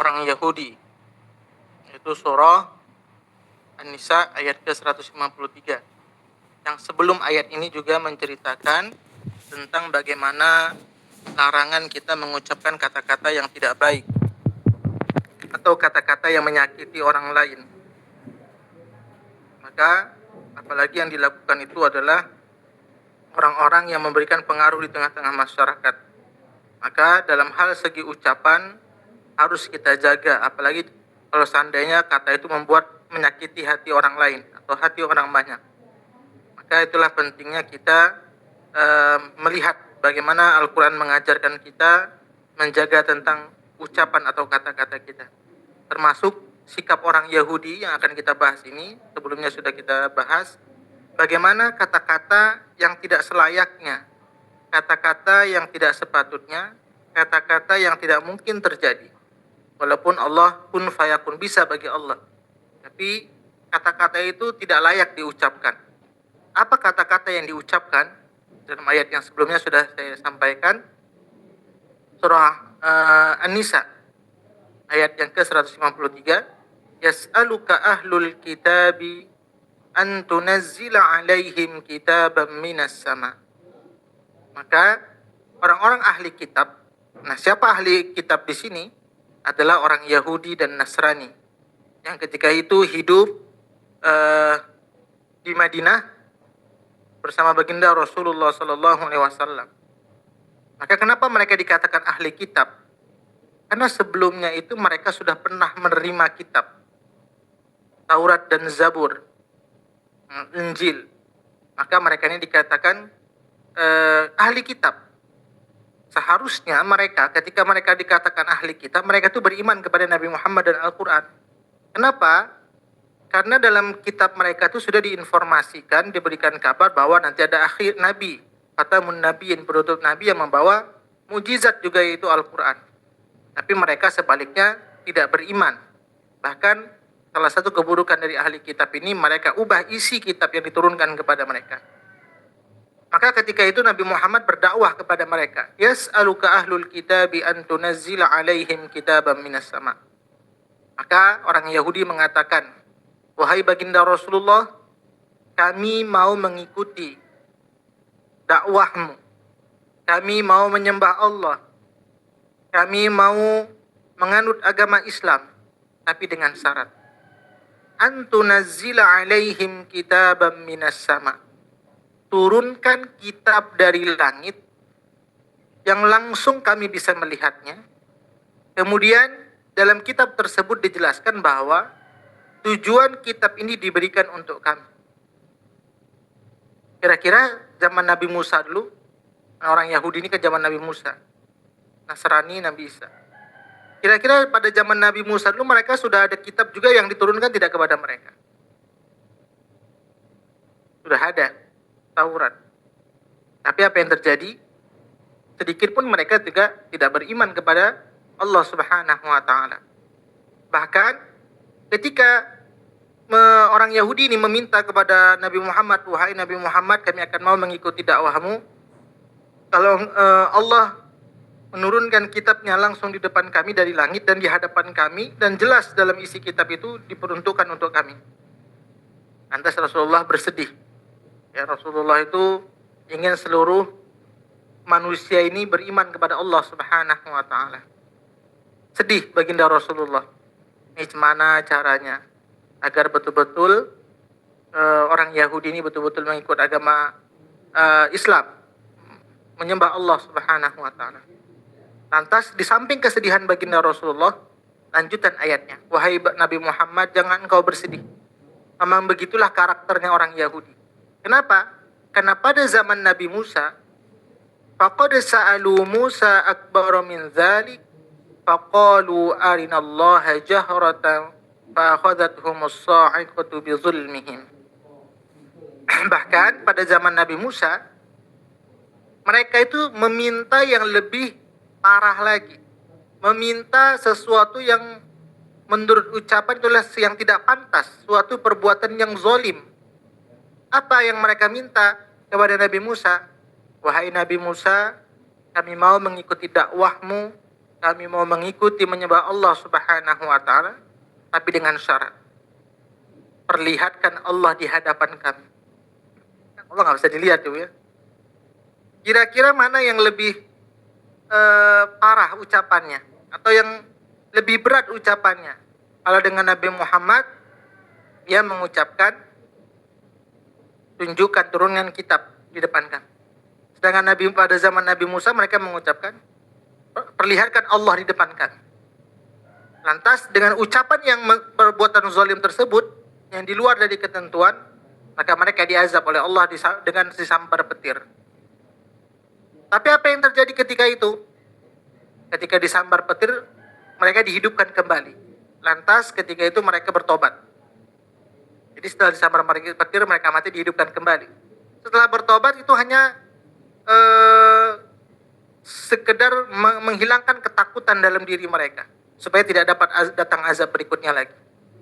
orang Yahudi, yaitu surah An-Nisa ayat ke-153. Yang sebelum ayat ini juga menceritakan tentang bagaimana larangan kita mengucapkan kata-kata yang tidak baik atau kata-kata yang menyakiti orang lain. Maka apalagi yang dilakukan itu adalah orang-orang yang memberikan pengaruh di tengah-tengah masyarakat. Maka dalam hal segi ucapan harus kita jaga, apalagi kalau seandainya kata itu membuat menyakiti hati orang lain atau hati orang banyak. Maka itulah pentingnya kita melihat bagaimana Al-Quran mengajarkan kita menjaga tentang ucapan atau kata-kata kita. Termasuk sikap orang Yahudi yang akan kita bahas ini, sebelumnya sudah kita bahas, bagaimana kata-kata yang tidak selayaknya, kata-kata yang tidak sepatutnya, kata-kata yang tidak mungkin terjadi. Walaupun Allah kun fayakun, bisa bagi Allah, tapi kata-kata itu tidak layak diucapkan. Apa kata-kata yang diucapkan? Dalam ayat yang sebelumnya sudah saya sampaikan, surah An-Nisa ayat yang ke-153, yas'aluka ahlul kitabi an tunazzila alaihim kitaban minas sama. Maka orang-orang ahli kitab, nah siapa ahli kitab di sini? Adalah orang Yahudi dan Nasrani yang ketika itu hidup di Madinah bersama baginda Rasulullah SAW. Maka kenapa mereka dikatakan ahli kitab? Karena sebelumnya itu mereka sudah pernah menerima kitab, Taurat dan Zabur, Injil. Maka mereka ini dikatakan ahli kitab. Seharusnya mereka, ketika mereka dikatakan ahli kitab, mereka itu beriman kepada Nabi Muhammad dan Al-Quran. Kenapa? Karena dalam kitab mereka itu sudah diinformasikan, diberikan kabar bahwa nanti ada akhir Nabi, khatamun nabiyyin, penutup Nabi yang membawa mujizat juga, yaitu Al-Quran. Tapi mereka sebaliknya tidak beriman. Bahkan salah satu keburukan dari ahli kitab ini, mereka ubah isi kitab yang diturunkan kepada mereka. Maka ketika itu Nabi Muhammad berdakwah kepada mereka, yas'aluka ahlul kitabi an tunazzila alaihim kitaban minas sama. Maka orang Yahudi mengatakan, wahai baginda Rasulullah, kami mau mengikuti dakwahmu, kami mau menyembah Allah, kami mau menganut agama Islam, tapi dengan syarat, an tunazzila alaihim kitaban minas sama. Turunkan kitab dari langit yang langsung kami bisa melihatnya. Kemudian dalam kitab tersebut dijelaskan bahwa tujuan kitab ini diberikan untuk kami. Kira-kira zaman Nabi Musa dulu, orang Yahudi ini ke zaman Nabi Musa, Nasrani Nabi Isa. Kira-kira pada zaman Nabi Musa dulu mereka sudah ada kitab juga yang diturunkan tidak kepada mereka? Sudah ada Taurat. Tapi apa yang terjadi? Sedikit pun mereka juga tidak beriman kepada Allah Subhanahu wa taala. Bahkan ketika orang Yahudi ini meminta kepada Nabi Muhammad, wahai Nabi Muhammad, kami akan mau mengikuti dakwahmu kalau Allah menurunkan kitabnya langsung di depan kami dari langit dan di hadapan kami, dan jelas dalam isi kitab itu diperuntukkan untuk kami. Lantas Rasulullah bersedih. Ya, Rasulullah itu ingin seluruh manusia ini beriman kepada Allah Subhanahu wa taala. Sedih baginda Rasulullah. Ini gimana caranya agar betul-betul orang Yahudi ini betul-betul mengikut agama Islam, menyembah Allah Subhanahu wa taala. Lantas di samping kesedihan baginda Rasulullah, lanjutan ayatnya, wahai Nabi Muhammad, jangan engkau bersedih. Memang begitulah karakternya orang Yahudi. Kenapa? Karena pada zaman Nabi Musa, faqad sa'alu Musa akbar min dzalik faqalu arinallaha jahratan fa akhadhathumus sa'iqatu bi zulmihim. Bahkan pada zaman Nabi Musa, mereka itu meminta yang lebih parah lagi, meminta sesuatu yang menurut ucapan itulah yang tidak pantas, suatu perbuatan yang zalim. Apa yang mereka minta kepada Nabi Musa? Wahai Nabi Musa, kami mau mengikuti dakwahmu kami mau mengikuti menyembah Allah Subhanahu wa taala, tapi dengan syarat perlihatkan Allah di hadapan kami. Allah nggak bisa dilihat tuh ya. Kira-kira mana yang lebih parah ucapannya atau yang lebih berat ucapannya? Kalau dengan Nabi Muhammad, dia mengucapkan tunjukkan turunkan kitab di depan kami. Sedangkan pada zaman Nabi Musa mereka mengucapkan perlihatkan Allah di depan kami. Lantas dengan ucapan yang perbuatan zalim tersebut yang di luar dari ketentuan, maka mereka diazab oleh Allah dengan disambar petir. Tapi apa yang terjadi ketika itu? Ketika disambar petir, mereka dihidupkan kembali. Lantas ketika itu mereka bertobat. Jadi setelah disambar petir, mereka mati dihidupkan kembali. Setelah bertobat itu hanya sekedar menghilangkan ketakutan dalam diri mereka, supaya tidak dapat datang azab berikutnya lagi.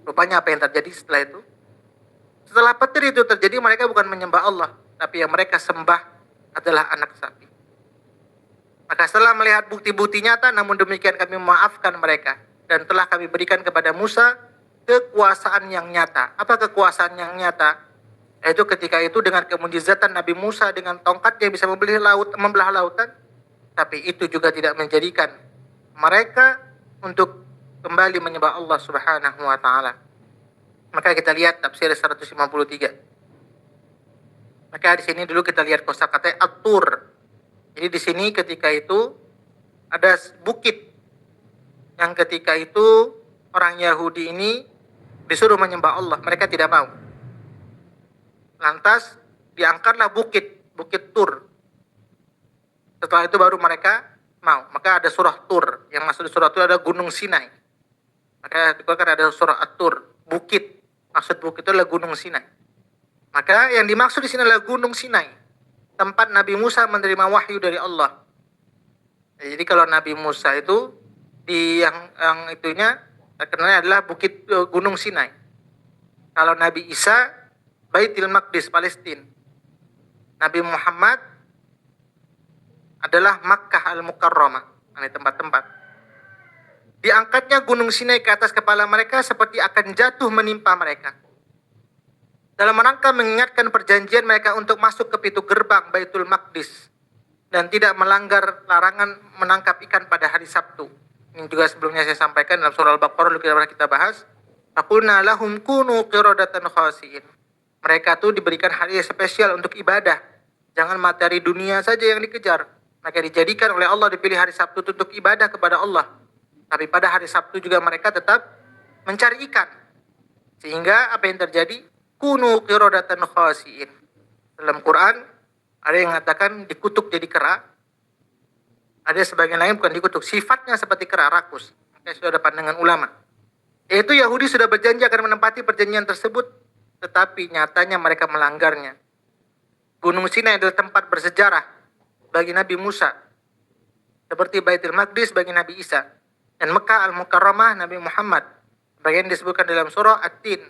Rupanya apa yang terjadi setelah itu? Setelah petir itu terjadi, mereka bukan menyembah Allah, tapi yang mereka sembah adalah anak sapi. Maka setelah melihat bukti-bukti nyata, namun demikian kami memaafkan mereka. Dan telah kami berikan kepada Musa kekuasaan yang nyata. Apa kekuasaan yang nyata? Yaitu ketika itu dengan kemujizatan Nabi Musa dengan tongkatnya bisa membelah lautan. Tapi itu juga tidak menjadikan mereka untuk kembali menyembah Allah Subhanahu wa taala. Maka kita lihat tafsir 153. Maka di sini dulu kita lihat kosakata At-Tur. Jadi di sini ketika itu ada bukit yang ketika itu orang Yahudi ini disuruh menyembah Allah, mereka tidak mau. Lantas diangkatlah bukit Tur. Setelah itu baru mereka mau. Maka ada surah Tur. Yang maksud di surah Tur ada Gunung Sinai. Maka dikeluarkan ada surah At-Tur, bukit. Maksud bukit itu adalah Gunung Sinai. Maka yang dimaksud di sini adalah Gunung Sinai, tempat Nabi Musa menerima wahyu dari Allah. Jadi kalau Nabi Musa itu di yang itunya terkenalnya adalah bukit Gunung Sinai. Kalau Nabi Isa Baitul Maqdis Palestina. Nabi Muhammad adalah Makkah Al-Mukarramah. Ini tempat-tempat. Diangkatnya Gunung Sinai ke atas kepala mereka seperti akan jatuh menimpa mereka. Dalam rangka mengingatkan perjanjian mereka untuk masuk ke pintu gerbang Baitul Maqdis dan tidak melanggar larangan menangkap ikan pada hari Sabtu. Ini juga sebelumnya saya sampaikan dalam surah Al-Baqarah dulu kita bahas. Faqulna lahum kunu qiradatan khasi'in. Mereka tuh diberikan hari spesial untuk ibadah. Jangan materi dunia saja yang dikejar. Mereka dijadikan oleh Allah dipilih hari Sabtu untuk ibadah kepada Allah. Tapi pada hari Sabtu juga mereka tetap mencari ikan. Sehingga apa yang terjadi? Kunu qiradatan khasi'in. Dalam Quran ada yang mengatakan dikutuk jadi kera. Ada sebagian lain bukan dikutuk, sifatnya seperti kera rakus. Ini sudah ada pandangan ulama. Yaitu Yahudi sudah berjanji akan menempati perjanjian tersebut, tetapi nyatanya mereka melanggarnya. Gunung Sinai adalah tempat bersejarah bagi Nabi Musa, seperti Baitul Maqdis bagi Nabi Isa, dan Mekah Al-Mukarramah Nabi Muhammad. Bagian disebutkan dalam surah At-Tin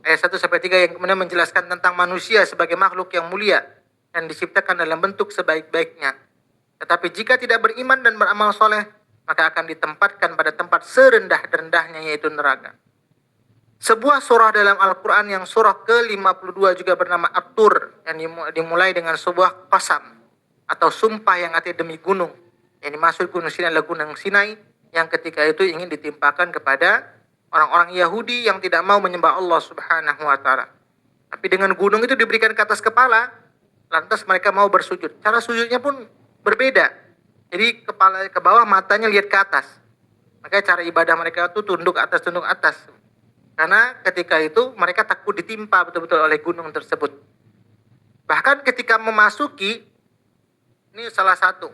ayat 1-3 yang kemudian menjelaskan tentang manusia sebagai makhluk yang mulia dan diciptakan dalam bentuk sebaik-baiknya. Tetapi jika tidak beriman dan beramal soleh, maka akan ditempatkan pada tempat serendah-rendahnya, yaitu neraka. Sebuah surah dalam Al-Quran yang surah ke-52 juga bernama At-Tur, yang dimulai dengan sebuah qasam atau sumpah yang artinya demi gunung. Yang dimaksud Gunung Sinai adalah Gunung Sinai yang ketika itu ingin ditimpakan kepada orang-orang Yahudi yang tidak mau menyembah Allah Subhanahu wa taala. Tapi dengan gunung itu diberikan ke atas kepala, lantas mereka mau bersujud. Cara sujudnya pun berbeda. Jadi kepala ke bawah, matanya lihat ke atas. Makanya cara ibadah mereka itu tunduk atas. Karena ketika itu mereka takut ditimpa betul-betul oleh gunung tersebut. Bahkan ketika memasuki, ini salah satu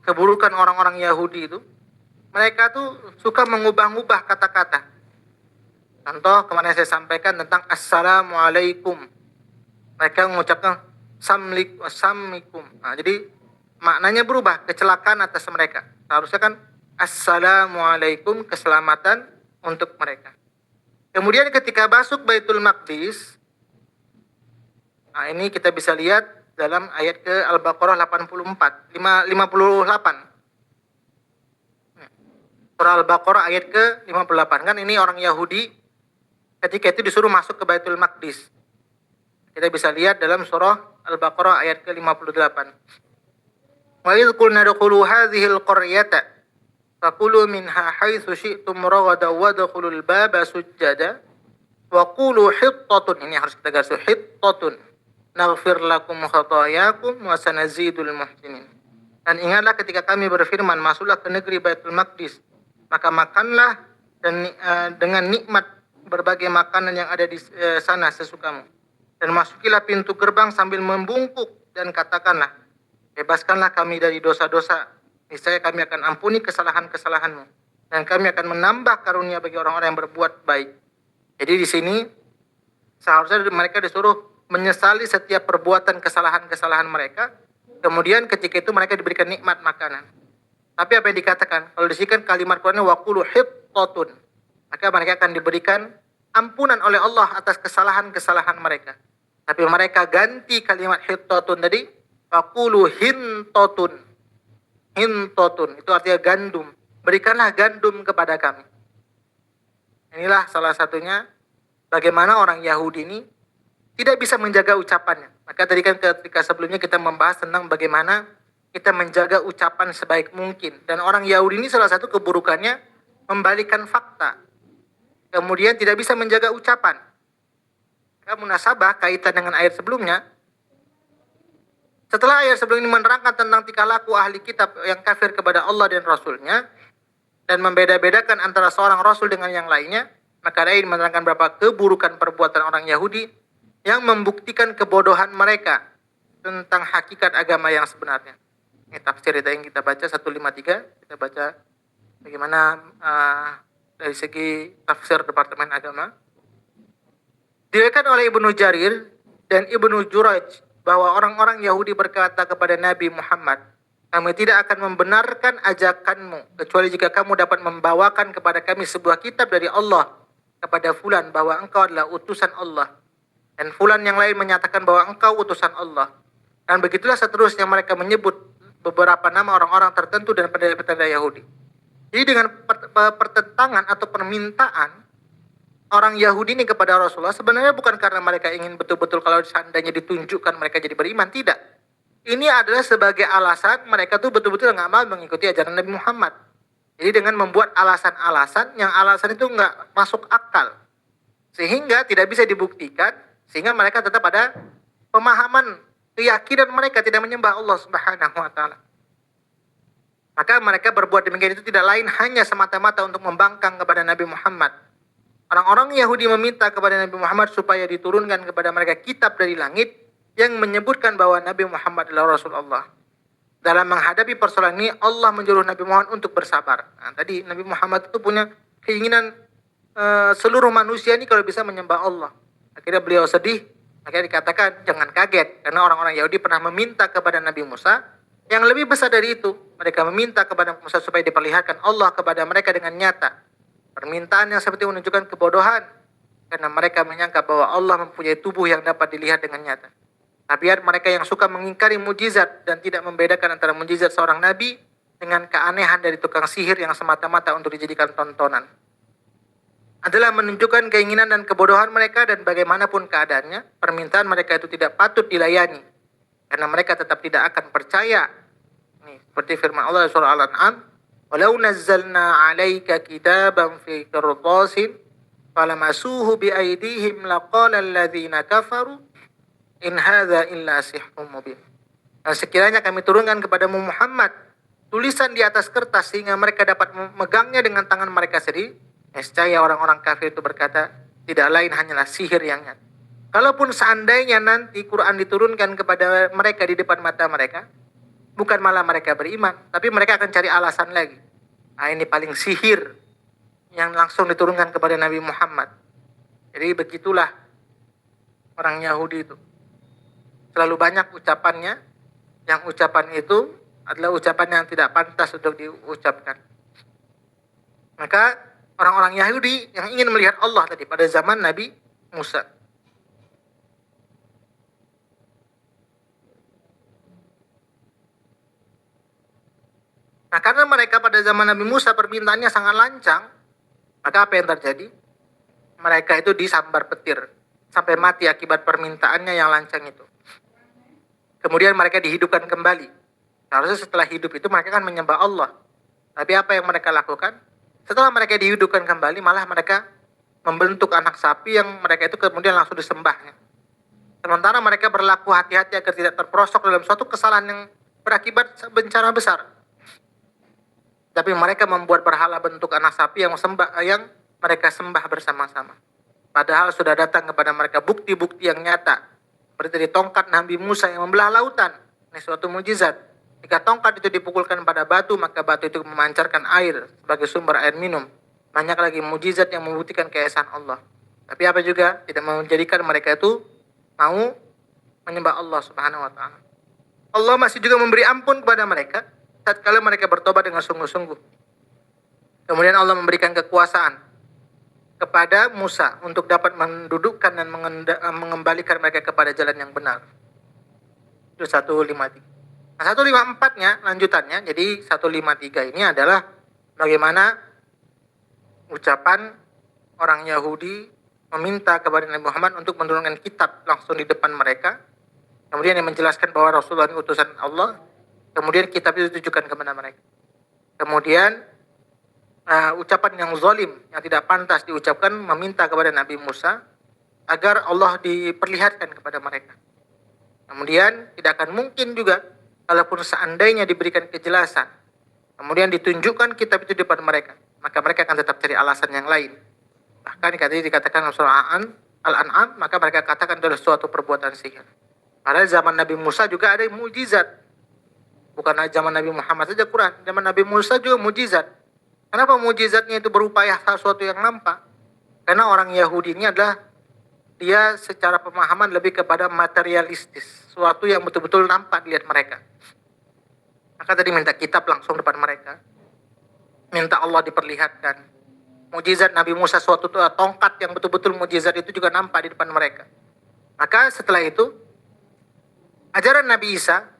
keburukan orang-orang Yahudi itu, mereka tuh suka mengubah-ubah kata-kata. Contoh kemarin saya sampaikan tentang Assalamualaikum. Mereka mengucapkan Assalamualaikum. Nah, jadi maknanya berubah, kecelakaan atas mereka. Harusnya kan Assalamualaikum, keselamatan untuk mereka. Kemudian ketika masuk Baitul Maqdis, nah ini kita bisa lihat dalam ayat ke Al-Baqarah 58. Surah Al-Baqarah ayat ke-58. Kan ini orang Yahudi ketika itu disuruh masuk ke Baitul Maqdis. Kita bisa lihat dalam surah Al-Baqarah ayat ke-58. Wa idh qulna dukhulu hadhil qaryata fakulu minha haitsu syi'tum ragadan wadkhulul baba sujjada wa qulu hittatun. Ini harus kita garis, hittatun naghfir lakum khatayakum wa sanazidul muhsinin. Dan ingatlah ketika kami berfirman, masuklah ke negeri Baitul Maqdis, maka makanlah dan dengan nikmat berbagai makanan yang ada di sana sesukamu. Dan masukilah pintu gerbang sambil membungkuk dan katakanlah, bebaskanlah kami dari dosa-dosa. Niscaya kami akan ampuni kesalahan-kesalahanmu dan kami akan menambah karunia bagi orang-orang yang berbuat baik. Jadi di sini seharusnya mereka disuruh menyesali setiap perbuatan kesalahan-kesalahan mereka. Kemudian ketika itu mereka diberikan nikmat makanan. Tapi apa yang dikatakan? Kalau disini kalimat Qur'annya waqulu hittatun, maka mereka akan diberikan ampunan oleh Allah atas kesalahan-kesalahan mereka. Tapi mereka ganti kalimat hittatun tadi, waqulu hintatun. Hintatun itu artinya gandum. Berikanlah gandum kepada kami. Inilah salah satunya bagaimana orang Yahudi ini tidak bisa menjaga ucapannya. Maka tadi kan ketika sebelumnya kita membahas tentang bagaimana kita menjaga ucapan sebaik mungkin. Dan orang Yahudi ini salah satu keburukannya membalikan fakta. Kemudian tidak bisa menjaga ucapan. Maka munasabah kaitan dengan ayat sebelumnya. Setelah ayat sebelum ini menerangkan tentang tingkah laku ahli kitab yang kafir kepada Allah dan Rasulnya, dan membeda-bedakan antara seorang Rasul dengan yang lainnya, maka ayat menerangkan beberapa keburukan perbuatan orang Yahudi yang membuktikan kebodohan mereka tentang hakikat agama yang sebenarnya. Ini tafsir yang kita baca 153, kita baca bagaimana dari segi tafsir Departemen Agama. Diriwayatkan oleh Ibnu Jarir dan Ibnu Jurayj bahwa orang-orang Yahudi berkata kepada Nabi Muhammad, kami tidak akan membenarkan ajakanmu kecuali jika kamu dapat membawakan kepada kami sebuah kitab dari Allah kepada fulan bahwa engkau adalah utusan Allah. Dan fulan yang lain menyatakan bahwa engkau utusan Allah. Dan begitulah seterusnya mereka menyebut beberapa nama orang-orang tertentu dan petanda-petanda Yahudi. Jadi dengan pertentangan atau permintaan orang Yahudi ini kepada Rasulullah sebenarnya bukan karena mereka ingin betul-betul kalau seandainya ditunjukkan mereka jadi beriman. Tidak. Ini adalah sebagai alasan mereka tuh betul-betul nggak mau mengikuti ajaran Nabi Muhammad. Jadi dengan membuat alasan-alasan yang alasan itu nggak masuk akal. Sehingga tidak bisa dibuktikan. Sehingga mereka tetap ada pemahaman, keyakinan mereka tidak menyembah Allah Subhanahu wa Ta'ala. Maka mereka berbuat demikian itu tidak lain hanya semata-mata untuk membangkang kepada Nabi Muhammad. Orang-orang Yahudi meminta kepada Nabi Muhammad supaya diturunkan kepada mereka kitab dari langit yang menyebutkan bahwa Nabi Muhammad adalah Rasulullah. Dalam menghadapi persoalan ini, Allah menyuruh Nabi Muhammad untuk bersabar. Nah, tadi Nabi Muhammad itu punya keinginan seluruh manusia ini kalau bisa menyembah Allah. Akhirnya beliau sedih, akhirnya dikatakan jangan kaget. Karena orang-orang Yahudi pernah meminta kepada Nabi Musa yang lebih besar dari itu. Mereka meminta kepada Musa supaya diperlihatkan Allah kepada mereka dengan nyata. Permintaan yang seperti menunjukkan kebodohan. Karena mereka menyangka bahwa Allah mempunyai tubuh yang dapat dilihat dengan nyata. Tabiat mereka yang suka mengingkari mujizat dan tidak membedakan antara mujizat seorang nabi dengan keanehan dari tukang sihir yang semata-mata untuk dijadikan tontonan. Adalah menunjukkan keinginan dan kebodohan mereka dan bagaimanapun keadaannya, permintaan mereka itu tidak patut dilayani. Karena mereka tetap tidak akan percaya. Nih, seperti firman Allah surah Al-An'am, "Walau nazzalna 'alaika kitaban fi qirtasin falamasuhu bi aydihim laqala alladziina kafaru in hadza illa sihrun mubin." Dan sekiranya kami turunkan kepadamu Muhammad tulisan di atas kertas sehingga mereka dapat memegangnya dengan tangan mereka sendiri, niscaya orang-orang kafir itu berkata, tidak lain hanyalah sihir yang nyata. Kalaupun seandainya nanti Quran diturunkan kepada mereka di depan mata mereka, bukan malah mereka beriman, tapi mereka akan cari alasan lagi. Nah, ini paling sihir yang langsung diturunkan kepada Nabi Muhammad. Jadi begitulah orang Yahudi itu. Selalu banyak ucapannya, yang ucapan itu adalah ucapan yang tidak pantas untuk diucapkan. Maka orang-orang Yahudi yang ingin melihat Allah tadi pada zaman Nabi Musa. Nah, karena mereka pada zaman Nabi Musa permintaannya sangat lancang, maka apa yang terjadi? Mereka itu disambar petir sampai mati akibat permintaannya yang lancang itu. Kemudian mereka dihidupkan kembali. Harusnya setelah hidup itu mereka kan menyembah Allah. Tapi apa yang mereka lakukan? Setelah mereka dihidupkan kembali, malah mereka membentuk anak sapi yang mereka itu kemudian langsung disembahnya. Sementara mereka berlaku hati-hati agar tidak terperosok dalam suatu kesalahan yang berakibat bencana besar. Tapi mereka membuat berhala bentuk anak sapi yang mereka sembah bersama-sama. Padahal sudah datang kepada mereka bukti-bukti yang nyata. Seperti dari tongkat Nabi Musa yang membelah lautan. Ini suatu mujizat. Jika tongkat itu dipukulkan pada batu, maka batu itu memancarkan air sebagai sumber air minum. Banyak lagi mujizat yang membuktikan keesaan Allah. Tapi apa juga tidak menjadikan mereka itu mau menyembah Allah Subhanahu wa taala. Allah masih juga memberi ampun kepada mereka tatkala mereka bertobat dengan sungguh-sungguh. Kemudian Allah memberikan kekuasaan kepada Musa untuk dapat mendudukkan dan mengembalikan mereka kepada jalan yang benar. Itu 153. Nah, 154-nya lanjutannya. Jadi 153 ini adalah bagaimana ucapan orang Yahudi meminta kepada Nabi Muhammad untuk menurunkan kitab langsung di depan mereka. Kemudian yang menjelaskan bahwa Rasulullah ini utusan Allah. Kemudian kitab itu ditujukan kepada mereka. Kemudian ucapan yang zalim, yang tidak pantas diucapkan, meminta kepada Nabi Musa agar Allah diperlihatkan kepada mereka. Kemudian tidak akan mungkin juga, walaupun seandainya diberikan kejelasan, kemudian ditunjukkan kitab itu di depan mereka, maka mereka akan tetap cari alasan yang lain. Bahkan dikatakan dalam surah Al-An'am, maka mereka katakan adalah suatu perbuatan sihir. Padahal zaman Nabi Musa juga ada mujizat. Bukan zaman Nabi Muhammad saja Quran, zaman Nabi Musa juga mujizat. Kenapa mujizatnya itu berupa sesuatu yang nampak? Karena orang Yahudi ini adalah dia secara pemahaman lebih kepada materialistis, sesuatu yang betul-betul nampak dilihat mereka. Maka tadi minta kitab langsung depan mereka, minta Allah diperlihatkan. Mujizat Nabi Musa, suatu tongkat yang betul-betul mujizat itu juga nampak di depan mereka. Maka setelah itu, ajaran Nabi Isa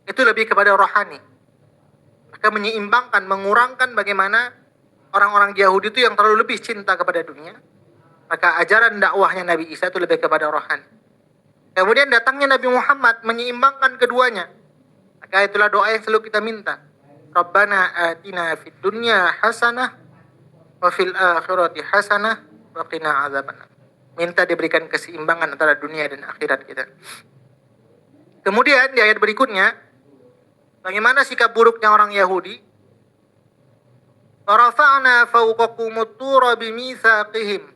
itu lebih kepada rohani. Maka menyeimbangkan, mengurangkan bagaimana orang-orang Yahudi itu yang terlalu lebih cinta kepada dunia. Maka ajaran dakwahnya Nabi Isa itu lebih kepada rohani. Kemudian datangnya Nabi Muhammad menyeimbangkan keduanya. Maka itulah doa yang selalu kita minta. Rabbana atina fid dunya hasanah wa fil akhirati hasanah wa qina adzabannar. Minta diberikan keseimbangan antara dunia dan akhirat kita. Kemudian di ayat berikutnya, bagaimana sikap buruknya orang Yahudi? Warafa'na fawqakumut tura bimitsaqihim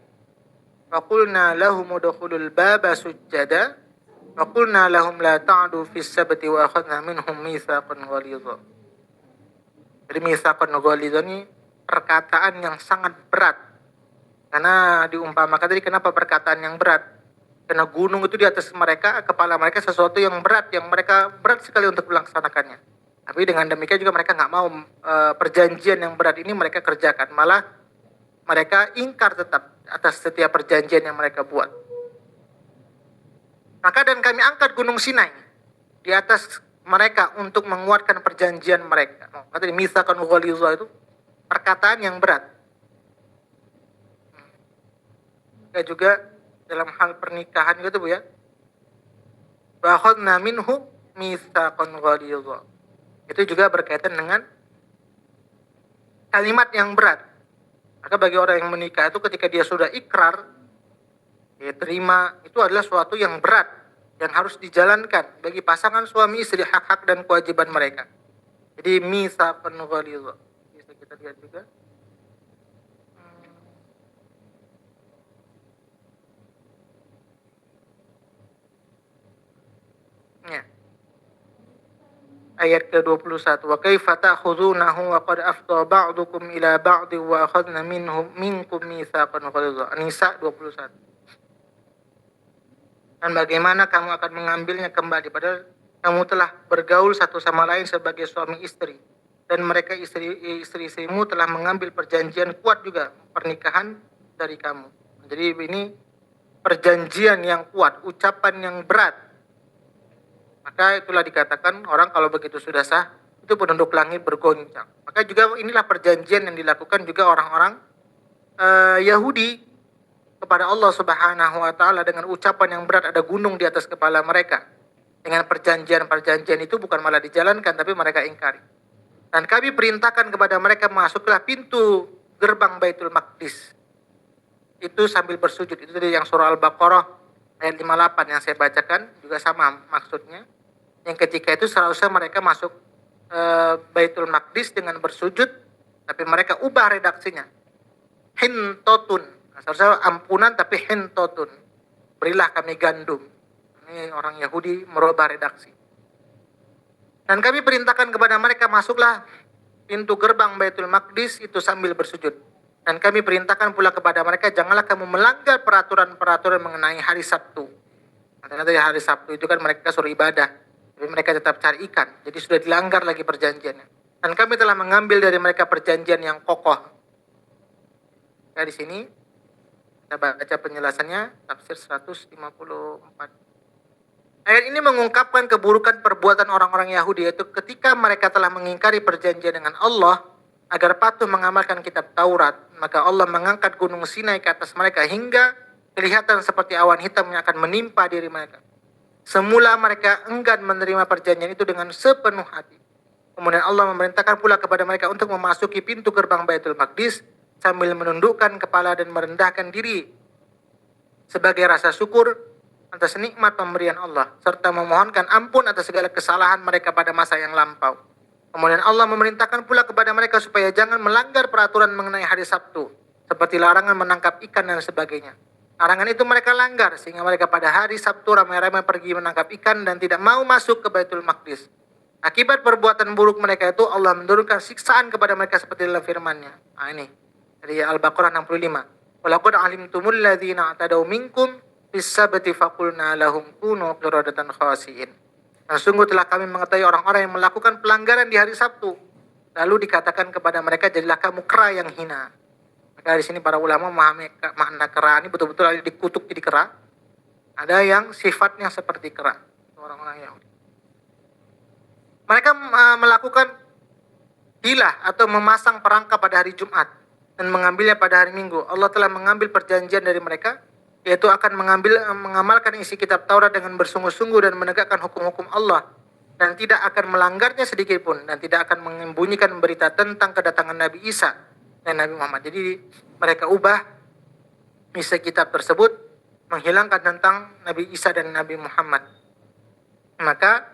wa qulna lahum udkhulul baba sujjada wa qulna lahum la ta'du fis sabti wa akhadna minhum mitsaqan ghalidha. Jadi mitsaqan ghalidha ini perkataan yang sangat berat. Karena diumpamakan tadi, kenapa perkataan yang berat? Karena gunung itu di atas mereka, kepala mereka sesuatu yang berat, yang mereka berat sekali untuk melaksanakannya. Tapi dengan demikian juga mereka nggak mau perjanjian yang berat ini mereka kerjakan. Malah mereka ingkar tetap atas setiap perjanjian yang mereka buat. Maka dan kami angkat gunung Sinai di atas mereka untuk menguatkan perjanjian mereka. Maka tadi mitsaqan ghalidha itu perkataan yang berat. Ya juga dalam hal pernikahan gitu Bu ya. Wa akhadna minhum mitsaqan ghalidha. Itu juga berkaitan dengan kalimat yang berat. Maka bagi orang yang menikah itu ketika dia sudah ikrar, dia terima, itu adalah suatu yang berat yang harus dijalankan bagi pasangan suami istri, hak-hak dan kewajiban mereka. Jadi mitsaqan ghalidha. Bisa kita lihat juga. Ya. Ayat ke-21. Wa kaifa ta'khudunahu wa qad afdha ba'dukum ila ba'di wa akhadna minkum mitsaqan ghalidha. An-Nisa 21. Dan bagaimana kamu akan mengambilnya kembali padahal kamu telah bergaul satu sama lain sebagai suami istri, dan mereka istri-istrimu telah mengambil perjanjian kuat juga pernikahan dari kamu. Jadi ini perjanjian yang kuat, ucapan yang berat. Maka itulah dikatakan orang kalau begitu sudah sah itu penduduk langit bergoncang. Maka juga inilah perjanjian yang dilakukan juga orang-orang Yahudi kepada Allah Subhanahu wa taala dengan ucapan yang berat, ada gunung di atas kepala mereka. Dengan perjanjian-perjanjian itu bukan malah dijalankan tapi mereka ingkari. Dan kami perintahkan kepada mereka, masuklah pintu gerbang Baitul Maqdis. Itu sambil bersujud. Itu dari yang surah Al-Baqarah ayat 58 yang saya bacakan, juga sama maksudnya. Yang ketika itu seharusnya mereka masuk Baitul Maqdis dengan bersujud, tapi mereka ubah redaksinya. Hintotun. Seharusnya ampunan tapi hintotun. Berilah kami gandum. Ini orang Yahudi merubah redaksi. Dan kami perintahkan kepada mereka, masuklah pintu gerbang Baitul Maqdis itu sambil bersujud. Dan kami perintahkan pula kepada mereka, janganlah kamu melanggar peraturan-peraturan mengenai hari Sabtu. Karena dari hari Sabtu itu kan mereka suruh ibadah, tapi mereka tetap cari ikan. Jadi sudah dilanggar lagi perjanjiannya. Dan kami telah mengambil dari mereka perjanjian yang kokoh. Ya, di sini kita baca penjelasannya, tafsir 154. Ayat ini mengungkapkan keburukan perbuatan orang-orang Yahudi, yaitu ketika mereka telah mengingkari perjanjian dengan Allah agar patuh mengamalkan kitab Taurat, maka Allah mengangkat gunung Sinai ke atas mereka hingga kelihatan seperti awan hitam yang akan menimpa diri mereka. Semula mereka enggan menerima perjanjian itu dengan sepenuh hati. Kemudian Allah memerintahkan pula kepada mereka untuk memasuki pintu gerbang Baitul Maqdis sambil menundukkan kepala dan merendahkan diri sebagai rasa syukur atas nikmat pemberian Allah, serta memohonkan ampun atas segala kesalahan mereka pada masa yang lampau. Kemudian Allah memerintahkan pula kepada mereka supaya jangan melanggar peraturan mengenai hari Sabtu, seperti larangan menangkap ikan dan sebagainya. Larangan itu mereka langgar, sehingga mereka pada hari Sabtu ramai-ramai pergi menangkap ikan dan tidak mau masuk ke Baitul Maqdis. Akibat perbuatan buruk mereka itu, Allah menurunkan siksaan kepada mereka seperti dalam firman-Nya. Nah, ini dari Al-Baqarah 65. Walaqad alimtumul ladzina atadaw minkum bis-sabti faqulna lahum kunu qiradatan khasiin. Dan sungguh telah kami mengetahui orang-orang yang melakukan pelanggaran di hari Sabtu. Lalu dikatakan kepada mereka, jadilah kamu kera yang hina. Maka di sini para ulama memahami makna kera ini betul-betul ada dikutuk jadi kera. Ada yang sifatnya seperti kera. Orang-orang Yahudi. Mereka melakukan hilah atau memasang perangkap pada hari Jumat dan mengambilnya pada hari Minggu. Allah telah mengambil perjanjian dari mereka, yaitu akan mengamalkan isi kitab Taurat dengan bersungguh-sungguh dan menegakkan hukum-hukum Allah, dan tidak akan melanggarnya sedikit pun, dan tidak akan menyembunyikan berita tentang kedatangan Nabi Isa dan Nabi Muhammad. Jadi mereka ubah isi kitab tersebut, menghilangkan tentang Nabi Isa dan Nabi Muhammad. Maka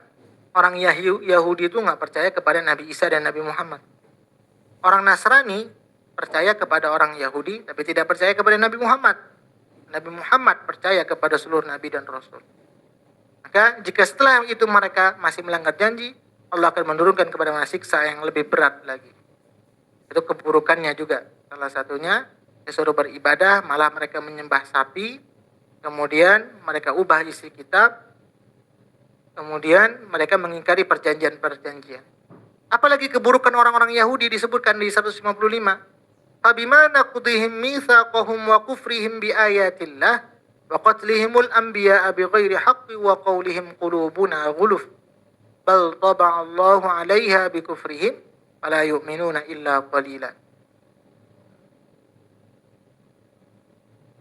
orang Yahudi itu nggak percaya kepada Nabi Isa dan Nabi Muhammad. Orang Nasrani percaya kepada orang Yahudi, tapi tidak percaya kepada Nabi Muhammad. Nabi Muhammad percaya kepada seluruh Nabi dan Rasul. Maka jika setelah itu mereka masih melanggar janji, Allah akan menurunkan kepada mereka siksa yang lebih berat lagi. Itu keburukannya juga. Salah satunya, disuruh beribadah, malah mereka menyembah sapi. Kemudian mereka ubah isi kitab. Kemudian mereka mengingkari perjanjian-perjanjian. Apalagi keburukan orang-orang Yahudi disebutkan di 155. فَبِمَا نَقْضِهِمْ مِيثَاقَهُمْ وَكُفْرِهِمْ بِآيَاتِ اللَّهِ وَقَتْلِهِمُ الْأَنْبِيَاءَ بِغَيْرِ حَقٍّ وَقَوْلِهِمْ قُلُوبُنَا غُلُفٌ بَلْ طَبَعَ اللَّهُ عَلَيْهَا بِكُفْرِهِمْ وَلَا يُؤْمِنُونَ إِلَّا قَلِيلًا.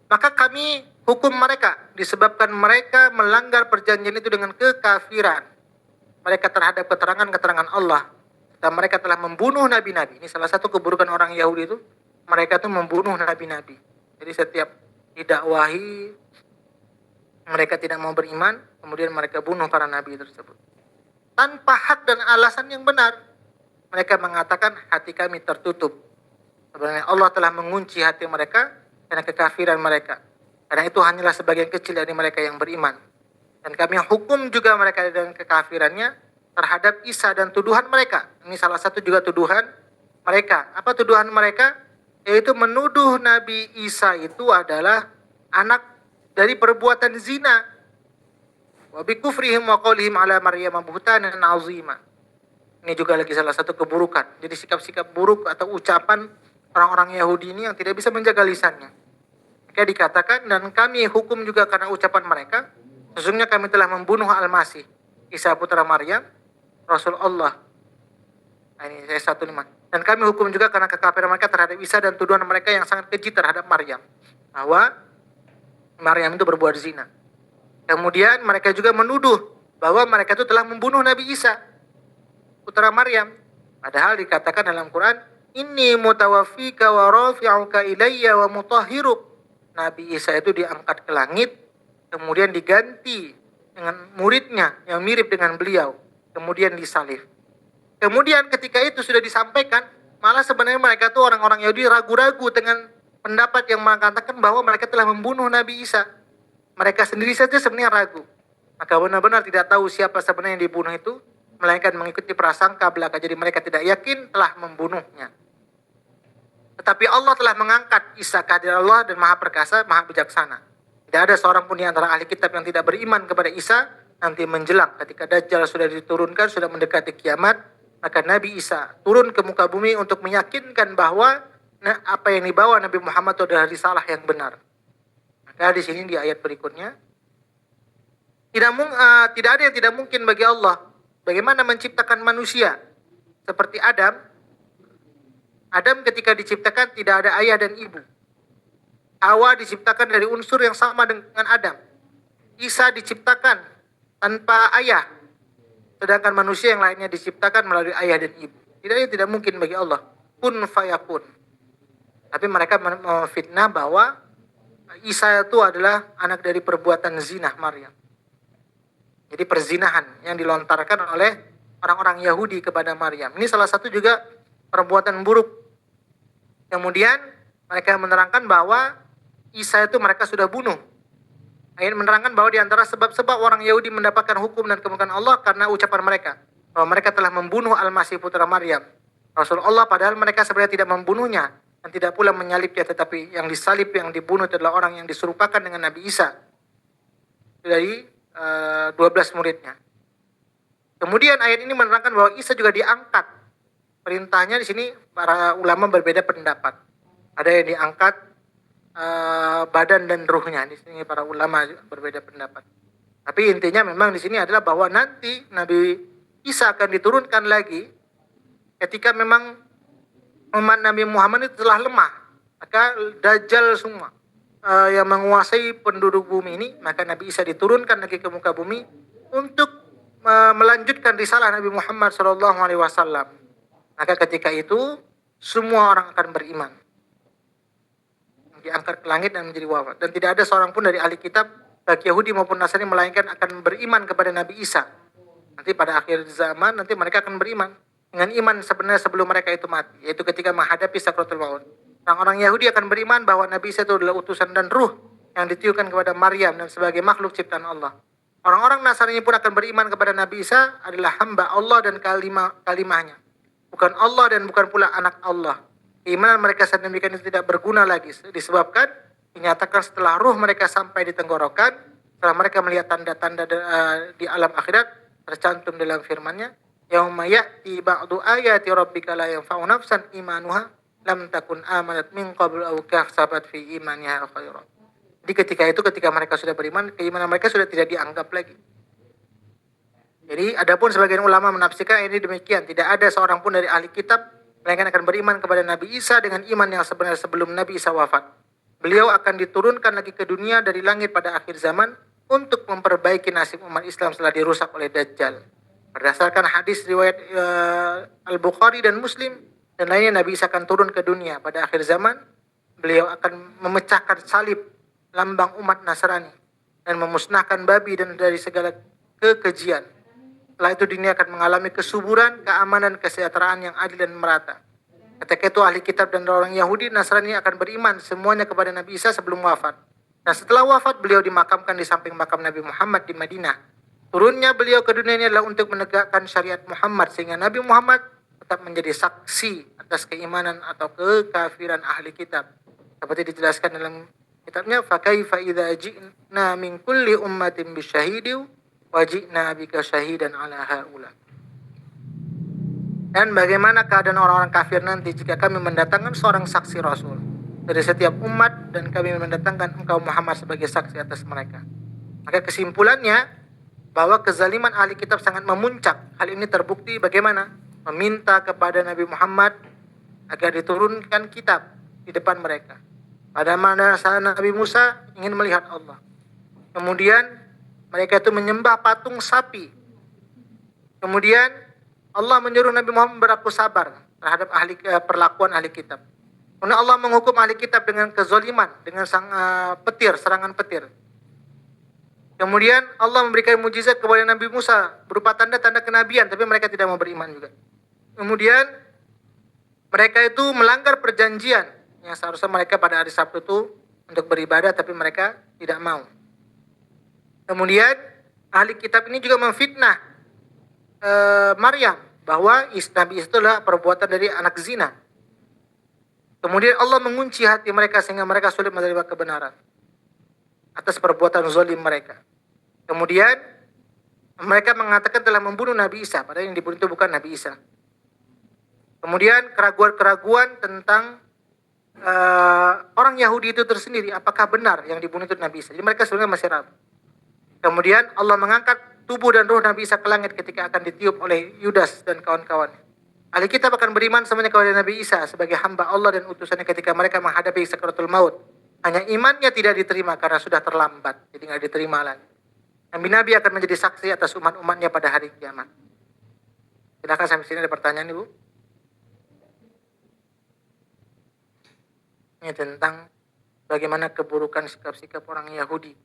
Maka kami hukum mereka disebabkan mereka melanggar perjanjian itu dengan kekafiran mereka terhadap keterangan-keterangan Allah, dan mereka telah membunuh nabi-nabi. Ini salah satu keburukan orang Yahudi itu, mereka itu membunuh nabi-nabi. Jadi setiap didakwahi mereka tidak mau beriman, kemudian mereka bunuh para nabi tersebut tanpa hak dan alasan yang benar. Mereka mengatakan hati kami tertutup. Sebenarnya Allah telah mengunci hati mereka karena kekafiran mereka. Karena itu hanyalah sebagian kecil dari mereka yang beriman. Dan kami hukum juga mereka dengan kekafirannya terhadap Isa dan tuduhan mereka. Ini salah satu juga tuduhan mereka. Apa tuduhan mereka? Yaitu menuduh Nabi Isa itu adalah anak dari perbuatan zina. Wa bi kufrihim wa qaulihim ala Maryam buhtanan azima. Ini juga lagi salah satu keburukan. Jadi sikap-sikap buruk atau ucapan orang-orang Yahudi ini yang tidak bisa menjaga lisannya. Maka dikatakan, dan kami hukum juga karena ucapan mereka, sesungguhnya kami telah membunuh Al-Masih, Isa putra Maryam, Rasul Allah. Nah, ini ayat 1:5. Dan kami hukum juga karena kekafiran mereka terhadap Isa dan tuduhan mereka yang sangat keji terhadap Maryam, bahwa Maryam itu berbuat zina. Kemudian mereka juga menuduh bahwa mereka itu telah membunuh Nabi Isa, putra Maryam. Padahal dikatakan dalam Quran, "Inni mutawaffika wa rafi'uka ilayya wa mutahhiruk." Nabi Isa itu diangkat ke langit, kemudian diganti dengan muridnya yang mirip dengan beliau, kemudian disalib. Kemudian ketika itu sudah disampaikan, malah sebenarnya mereka tuh orang-orang Yahudi ragu-ragu dengan pendapat yang mengatakan bahwa mereka telah membunuh Nabi Isa. Mereka sendiri saja sebenarnya ragu. Maka benar-benar tidak tahu siapa sebenarnya yang dibunuh itu, melainkan mengikuti prasangka belaka. Jadi mereka tidak yakin telah membunuhnya. Tetapi Allah telah mengangkat Isa kehadiran Allah dan maha perkasa, maha bijaksana. Tidak ada seorang pun di antara ahli kitab yang tidak beriman kepada Isa nanti menjelang ketika Dajjal sudah diturunkan, sudah mendekati kiamat, maka Nabi Isa turun ke muka bumi untuk meyakinkan bahwa apa yang dibawa Nabi Muhammad itu adalah risalah yang benar. Maka di sini di ayat berikutnya, tidak ada yang tidak mungkin bagi Allah. Bagaimana menciptakan manusia seperti Adam? Adam ketika diciptakan tidak ada ayah dan ibu. Hawa diciptakan dari unsur yang sama dengan Adam. Isa diciptakan tanpa ayah, sedangkan manusia yang lainnya diciptakan melalui ayah dan ibu. Tidak mungkin bagi Allah. Kun fayakun. Tapi mereka memfitnah bahwa Isa itu adalah anak dari perbuatan zina Maryam. Jadi perzinahan yang dilontarkan oleh orang-orang Yahudi kepada Maryam. Ini salah satu juga perbuatan buruk. Kemudian mereka menerangkan bahwa Isa itu mereka sudah bunuh. Ayat menerangkan bahwa di antara sebab-sebab orang Yahudi mendapatkan hukum dan kemurkaan Allah karena ucapan mereka, bahwa mereka telah membunuh Al-Masih putra Maryam, Rasulullah, padahal mereka sebenarnya tidak membunuhnya dan tidak pula menyalibnya, tetapi yang disalib, yang dibunuh adalah orang yang diserupakan dengan Nabi Isa dari 12 muridnya. Kemudian ayat ini menerangkan bahwa Isa juga diangkat. Perintahnya di sini para ulama berbeda pendapat. Ada yang diangkat badan dan ruhnya. Di sini para ulama berbeda pendapat. Tapi intinya memang di sini adalah bahwa nanti Nabi Isa akan diturunkan lagi ketika memang umat Nabi Muhammad itu telah lemah. Maka Dajjal semua yang menguasai penduduk bumi ini, maka Nabi Isa diturunkan lagi ke muka bumi untuk melanjutkan risalah Nabi Muhammad SAW. Maka ketika itu semua orang akan beriman, diangkat ke langit dan menjadi wafat. Dan tidak ada seorang pun dari ahli kitab, baik Yahudi maupun Nasrani, melainkan akan beriman kepada Nabi Isa. Nanti pada akhir zaman, nanti mereka akan beriman dengan iman sebenarnya sebelum mereka itu mati, yaitu ketika menghadapi sakratul maut. Orang-orang Yahudi akan beriman bahwa Nabi Isa itu adalah utusan dan ruh yang ditiupkan kepada Maryam dan sebagai makhluk ciptaan Allah. Orang-orang Nasrani pun akan beriman kepada Nabi Isa adalah hamba Allah dan kalimahnya, bukan Allah dan bukan pula anak Allah. Keimanan mereka saat demikian itu tidak berguna lagi, disebabkan dinyatakan setelah ruh mereka sampai di tenggorokan, setelah mereka melihat tanda-tanda di alam akhirat, tercantum dalam firman-Nya, yauma ya'ti ba'du ayati rabbika la yanfa'u nafsan imanuha lam takun amanat min qabl aw kasabat fi imaniha khairan. Jadi ketika mereka sudah beriman, keimanan mereka sudah tidak dianggap lagi. Jadi adapun sebagian ulama menafsirkan ini demikian, tidak ada seorang pun dari ahli kitab melainkan akan beriman kepada Nabi Isa dengan iman yang sebenarnya sebelum Nabi Isa wafat. Beliau akan diturunkan lagi ke dunia dari langit pada akhir zaman untuk memperbaiki nasib umat Islam setelah dirusak oleh Dajjal. Berdasarkan hadis riwayat Al-Bukhari dan Muslim dan lainnya, Nabi Isa akan turun ke dunia pada akhir zaman. Beliau akan memecahkan salib, lambang umat Nasrani, dan memusnahkan babi dan dari segala kekejian. Setelah itu dunia akan mengalami kesuburan, keamanan, kesejahteraan yang adil dan merata. Ketika itu ahli kitab dan orang Yahudi Nasrani akan beriman semuanya kepada Nabi Isa sebelum wafat. Dan setelah wafat beliau dimakamkan di samping makam Nabi Muhammad di Madinah. Turunnya beliau ke dunia ini adalah untuk menegakkan syariat Muhammad sehingga Nabi Muhammad tetap menjadi saksi atas keimanan atau kekafiran ahli kitab. Seperti dijelaskan dalam kitabnya, fakaifa idza ji'na min kulli ummatin bisyahidin wajibna bika syahidan ala haula. Dan bagaimana keadaan orang-orang kafir nanti jika kami mendatangkan seorang saksi Rasul dari setiap umat dan kami mendatangkan engkau Muhammad sebagai saksi atas mereka. Maka kesimpulannya bahwa kezaliman ahli kitab sangat memuncak. Hal ini terbukti bagaimana? meminta kepada Nabi Muhammad agar diturunkan kitab di depan mereka. Pada mana saat Nabi Musa ingin melihat Allah. Kemudian mereka itu menyembah patung sapi. Kemudian Allah menyuruh Nabi Muhammad berlaku sabar terhadap perlakuan ahli kitab. Kemudian Allah menghukum ahli kitab dengan kezaliman, dengan serangan petir. Kemudian Allah memberikan mujizat kepada Nabi Musa berupa tanda-tanda kenabian, tapi mereka tidak mau beriman juga. Kemudian mereka itu melanggar perjanjian yang seharusnya mereka pada hari Sabtu itu untuk beribadah, tapi mereka tidak mau. Kemudian ahli kitab ini juga memfitnah Maryam bahwa Nabi Isa itu adalah perbuatan dari anak zina. Kemudian Allah mengunci hati mereka sehingga mereka sulit menerima kebenaran atas perbuatan zalim mereka. Kemudian mereka mengatakan telah membunuh Nabi Isa, padahal yang dibunuh itu bukan Nabi Isa. Kemudian keraguan-keraguan tentang orang Yahudi itu tersendiri, apakah benar yang dibunuh itu Nabi Isa. Jadi mereka sebenarnya masih ragu. Kemudian Allah mengangkat tubuh dan roh Nabi Isa ke langit ketika akan ditiup oleh Yudas dan kawan-kawannya. Ahli kitab akan beriman semuanya kepada Nabi Isa sebagai hamba Allah dan utusannya ketika mereka menghadapi sakaratul maut. Hanya imannya tidak diterima karena sudah terlambat, jadi nggak diterima lagi. Nabi-nabi akan menjadi saksi atas umat-umatnya pada hari kiamat. Silakan sampai sini ada pertanyaan, Ibu? Ini tentang bagaimana keburukan sikap-sikap orang Yahudi.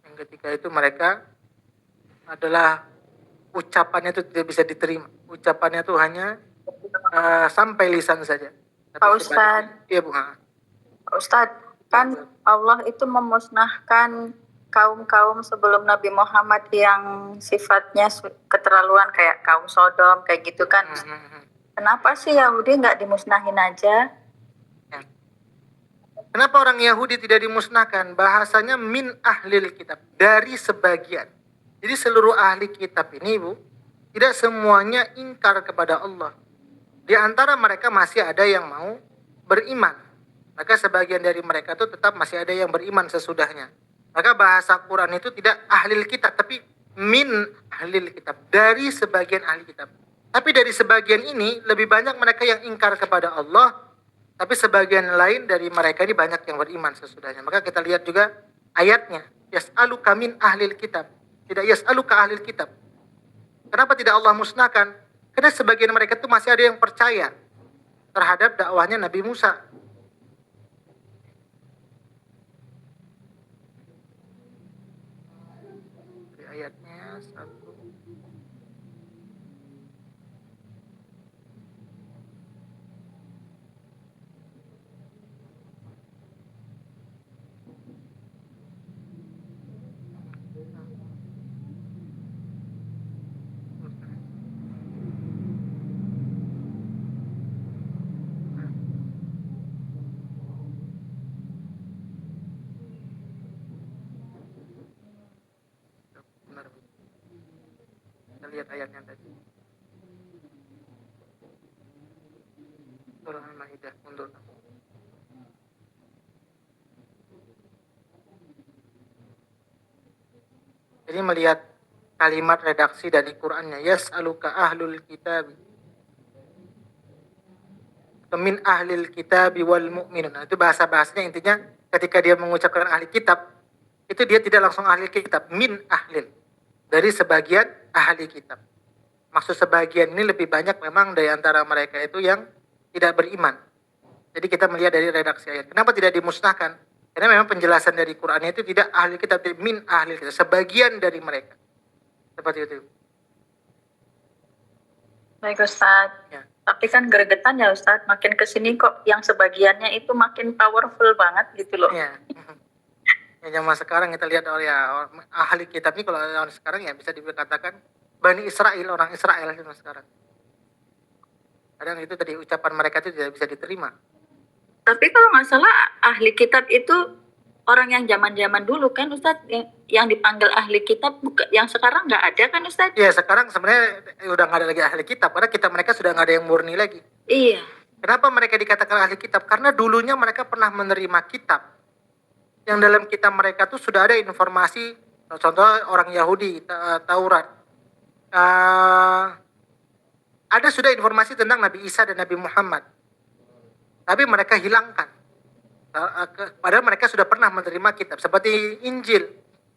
Yang ketika itu mereka adalah ucapannya itu tidak bisa diterima. Ucapannya itu hanya sampai lisan saja. Pak Ustadz. Iya, Bu. Pak Ustadz, kan Allah itu memusnahkan kaum-kaum sebelum Nabi Muhammad yang sifatnya keterlaluan kayak kaum Sodom kayak gitu kan. Kenapa sih Yahudi nggak dimusnahin aja? Ya. Kenapa orang Yahudi tidak dimusnahkan? Bahasanya min ahlil kitab, dari sebagian. Jadi seluruh ahli kitab ini, Bu, tidak semuanya ingkar kepada Allah. Di antara mereka masih ada yang mau beriman. Maka sebagian dari mereka itu tetap masih ada yang beriman sesudahnya. Maka bahasa Quran itu tidak ahlil kitab, tapi min ahlil kitab, dari sebagian ahli kitab. Tapi dari sebagian ini lebih banyak mereka yang ingkar kepada Allah, tapi sebagian lain dari mereka ini banyak yang beriman sesudahnya. Maka kita lihat juga ayatnya, yas'aluka min ahlil kitab, tidak yas'aluka ahlil kitab. Kenapa tidak Allah musnahkan? Karena sebagian mereka itu masih ada yang percaya terhadap dakwahnya Nabi Musa. Ayatnya satu. Benar. Kita lihat ayatnya tadi. Surah Al-Maidah, mundur. Jadi melihat kalimat redaksi dari Qur'annya, yas'aluka ahlul kitab min ahlil kitab wal mu'minun. Nah, itu bahasa-bahasanya intinya ketika dia mengucapkan ahli kitab, itu dia tidak langsung ahli kitab, min ahlil, dari sebagian ahli kitab. Maksud sebagian ini lebih banyak memang dari antara mereka itu yang tidak beriman. Jadi kita melihat dari redaksi ayat. Kenapa tidak dimusnahkan? Karena memang penjelasan dari Quran itu tidak ahli kitab, min ahli kitab, sebagian dari mereka. Seperti itu. Baik Ustaz. Ya. Tapi kan gregetan ya Ustaz, makin kesini kok yang sebagiannya itu makin powerful banget gitu loh. Ya. Ya, zaman sekarang kita lihat ya, ahli kitab ini kalau orang sekarang ya bisa dikatakan Bani Israel, orang Israel zaman sekarang. Kadang itu tadi ucapan mereka itu tidak bisa diterima. Tapi kalau nggak salah ahli kitab itu orang yang zaman-zaman dulu kan Ustaz, yang dipanggil ahli kitab, yang sekarang nggak ada kan Ustaz? Iya, sekarang sebenarnya udah nggak ada lagi ahli kitab, karena kitab mereka sudah nggak ada yang murni lagi. Iya. Kenapa mereka dikatakan ahli kitab? Karena dulunya mereka pernah menerima kitab. Yang dalam kitab mereka tuh sudah ada informasi, contoh orang Yahudi, Taurat. ada sudah informasi tentang Nabi Isa dan Nabi Muhammad, tapi mereka hilangkan. Padahal mereka sudah pernah menerima kitab seperti Injil.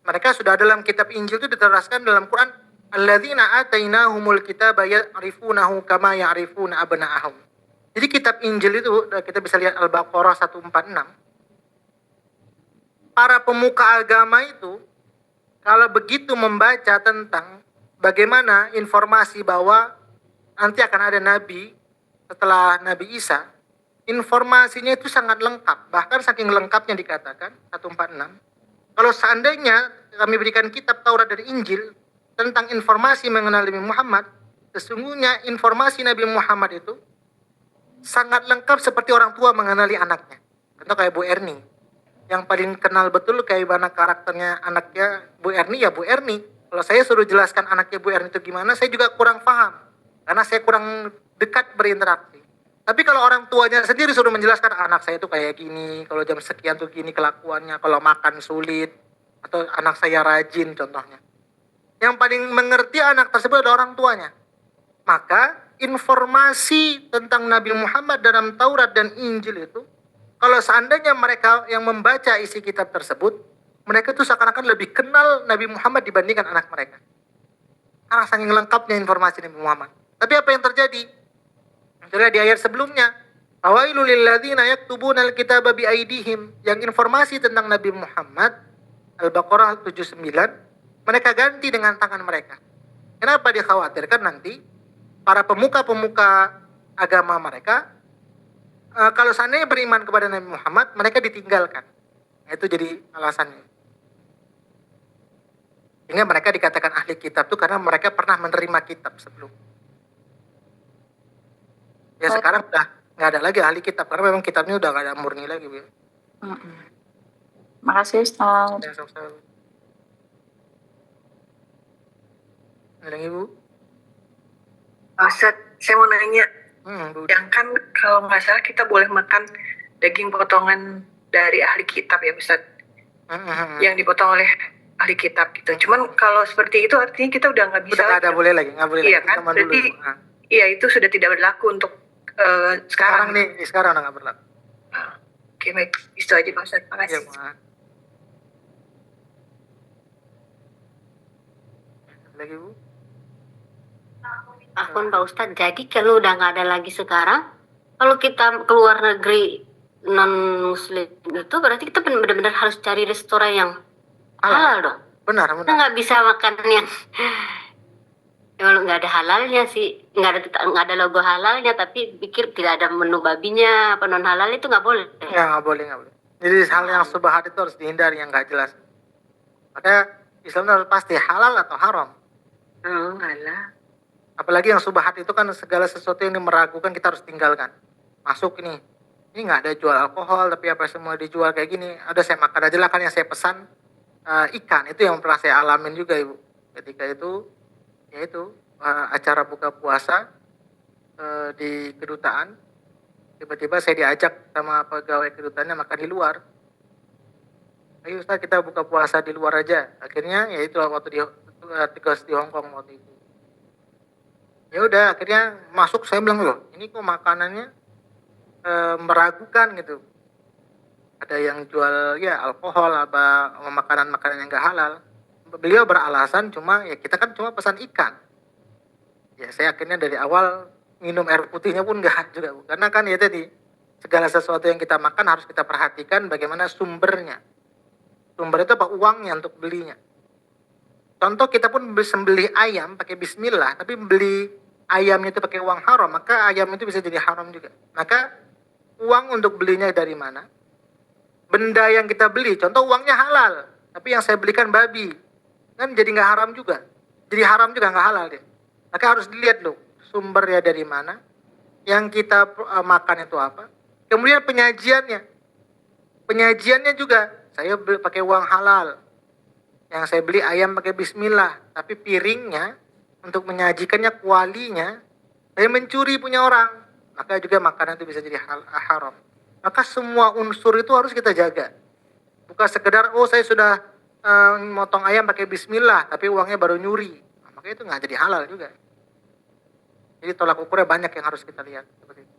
Mereka sudah dalam kitab Injil itu diteraskan dalam Quran, alladzina atainahumul kitaba ya'rifunahu kama ya'rifuna abna'ahum. Jadi kitab Injil itu kita bisa lihat Al-Baqarah 146. Para pemuka agama itu kalau begitu membaca tentang bagaimana informasi bahwa nanti akan ada nabi setelah Nabi Isa, informasinya itu sangat lengkap. Bahkan saking lengkapnya dikatakan 146. Kalau seandainya kami berikan kitab Taurat dan Injil tentang informasi mengenai Nabi Muhammad, sesungguhnya informasi Nabi Muhammad itu sangat lengkap seperti orang tua mengenali anaknya. Contoh kayak Bu Erni. Yang paling kenal betul kayak mana karakternya anaknya Bu Erni, ya Bu Erni. Kalau saya suruh jelaskan anaknya Bu Erni itu gimana, saya juga kurang paham. Karena saya kurang dekat berinteraksi. Tapi kalau orang tuanya sendiri suruh menjelaskan anak saya itu kayak gini, kalau jam sekian tuh gini kelakuannya, kalau makan sulit, atau anak saya rajin contohnya. Yang paling mengerti anak tersebut adalah orang tuanya. Maka informasi tentang Nabi Muhammad dalam Taurat dan Injil itu, kalau seandainya mereka yang membaca isi kitab tersebut, mereka itu seakan-akan lebih kenal Nabi Muhammad dibandingkan anak mereka. Karena saking lengkapnya informasi Nabi Muhammad. Tapi apa yang terjadi? Sudah di ayat sebelumnya, fawailul lilladzina yaktubuna alkitaba biaidihim, yang informasi tentang Nabi Muhammad Al-Baqarah 79 mereka ganti dengan tangan mereka. Kenapa dikhawatirkan nanti para pemuka-pemuka agama mereka kalau seandainya beriman kepada Nabi Muhammad mereka ditinggalkan. Itu jadi alasannya. Sehingga mereka dikatakan ahli kitab itu karena mereka pernah menerima kitab sebelum. Ya sekarang udah nggak ada lagi ahli kitab karena memang kitabnya udah nggak ada murni lagi, Bu. Makasih Ustaz. Ya, sama-sama. Ada lagi, Bu? Ustaz, saya mau nanya, Bu. yang kan kalau nggak salah kita boleh makan daging potongan dari ahli kitab ya Ustaz, yang dipotong oleh ahli kitab gitu. Cuman kalau seperti itu artinya kita udah nggak bisa. Udah nggak ada boleh lagi, nggak boleh Iya lagi. kan? Zaman Berarti dulu. iya itu sudah tidak berlaku untuk Sekarang sekarang. nih, sekarang udah nggak berlaku. Oke baik, itu aja Pak Ustaz. Iya, Makasih. Bu. Lagi, Bu? Afwan Pak Ustadz, jadi kalau udah nggak ada lagi sekarang, kalau kita keluar negeri non muslim itu berarti kita benar-benar harus cari restoran yang halal dong. Benar, Kita benar. nggak bisa makan yang kalau nggak ada halalnya sih, nggak ada logo halalnya, tapi pikir tidak ada menu babinya apa non halal itu nggak boleh. Ya, nggak boleh, nggak boleh. Jadi hal yang subhat itu harus dihindari, yang nggak jelas. Makanya Islam harus pasti halal atau haram. Alah. Apalagi yang subhat itu kan segala sesuatu yang meragukan kita harus tinggalkan. Masuk ini nggak ada jual alkohol, tapi apa semua dijual kayak gini. Ada saya makan aja lah kan yang saya pesan ikan. Itu yang pernah saya alamin juga, Ibu. Ketika itu, yaitu acara buka puasa di kedutaan. Tiba-tiba saya diajak sama pegawai kedutaannya makan di luar. Ayo Ustaz kita buka puasa di luar aja. Akhirnya ya itu waktu di tugas di Hong Kong waktu itu. Ya udah akhirnya masuk, saya bilang loh ini kok makanannya meragukan gitu. Ada yang jual ya alkohol apa makanan-makanan yang gak halal. Beliau beralasan cuma ya kita kan cuma pesan ikan. Ya saya akhirnya dari awal minum air putihnya pun gak juga, Bu. Karena kan ya tadi segala sesuatu yang kita makan harus kita perhatikan bagaimana sumbernya. Sumber itu apa? Uangnya untuk belinya. Contoh kita pun beli ayam pakai bismillah, tapi beli ayamnya itu pakai uang haram, maka ayam itu bisa jadi haram juga. Maka uang untuk belinya dari mana? Benda yang kita beli, contoh uangnya halal, tapi yang saya belikan babi, kan jadi nggak haram juga. Jadi haram juga nggak halal deh. Maka harus dilihat loh, sumbernya dari mana, yang kita makan itu apa. Kemudian penyajiannya juga, saya beli pakai uang halal. Yang saya beli ayam pakai bismillah, tapi piringnya untuk menyajikannya kualinya saya mencuri punya orang, maka juga makanan itu bisa jadi haram. Maka semua unsur itu harus kita jaga. Bukan sekedar saya sudah motong ayam pakai bismillah tapi uangnya baru nyuri, maka itu nggak jadi halal juga. Jadi tolak ukurnya banyak yang harus kita lihat seperti itu.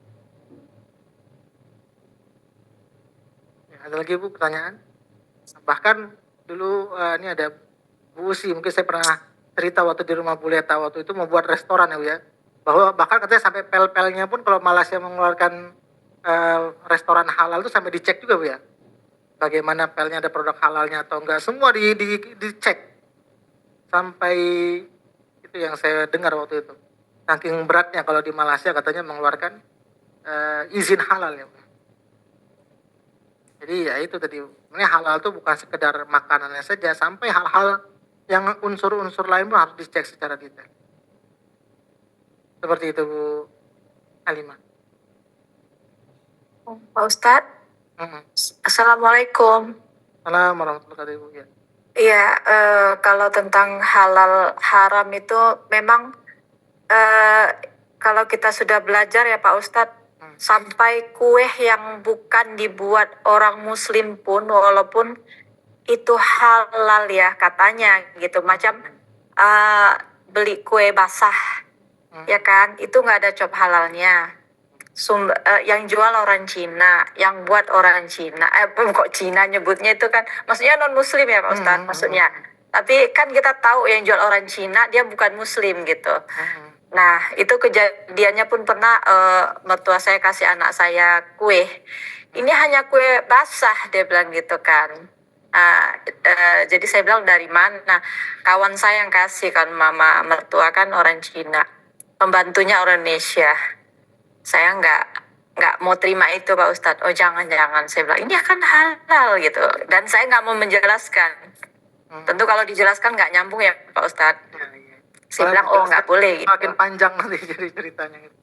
Ya, ada lagi Bu pertanyaan? Bahkan dulu ini ada Bu Usi, mungkin saya pernah cerita waktu di rumah Bu Leta waktu itu mau buat restoran ya Bu ya, bahwa bahkan katanya sampai pel-pelnya pun kalau Malaysia mengeluarkan restoran halal itu sampai dicek juga Bu ya, bagaimana pelnya ada produk halalnya atau enggak, semua dicek sampai itu yang saya dengar waktu itu, saking beratnya kalau di Malaysia katanya mengeluarkan izin halal ya Bu. Jadi ya itu tadi, ini halal itu bukan sekedar makanannya saja, sampai hal-hal yang unsur-unsur lain pun harus dicek secara detail. Seperti itu Bu Halimah. Pak Ustadz, Assalamualaikum. Assalamualaikum warahmatullahi wabarakatuh. Ya. Iya, kalau tentang halal haram itu memang kalau kita sudah belajar ya Pak Ustadz, sampai kue yang bukan dibuat orang Muslim pun, walaupun itu halal ya katanya gitu, macam beli kue basah, ya kan, itu nggak ada cop halalnya. Yang jual orang Cina, yang buat orang Cina, kok Cina nyebutnya itu kan, maksudnya non Muslim ya Pak Ustadz, maksudnya. Tapi kan kita tahu yang jual orang Cina dia bukan Muslim gitu. Nah itu kejadiannya pun pernah mertua saya kasih anak saya kue. Ini hanya kue basah dia bilang gitu kan. Jadi saya bilang dari mana? Kawan saya yang kasih kan, mama mertua kan orang Cina, pembantunya orang Indonesia. Saya nggak mau terima itu Pak Ustadz. Oh jangan, saya bilang ini akan halal gitu. Dan saya nggak mau menjelaskan. Tentu kalau dijelaskan nggak nyambung ya Pak Ustadz. Saya bilang oh nggak boleh gitu. Makin panjang nanti jadi ceritanya gitu.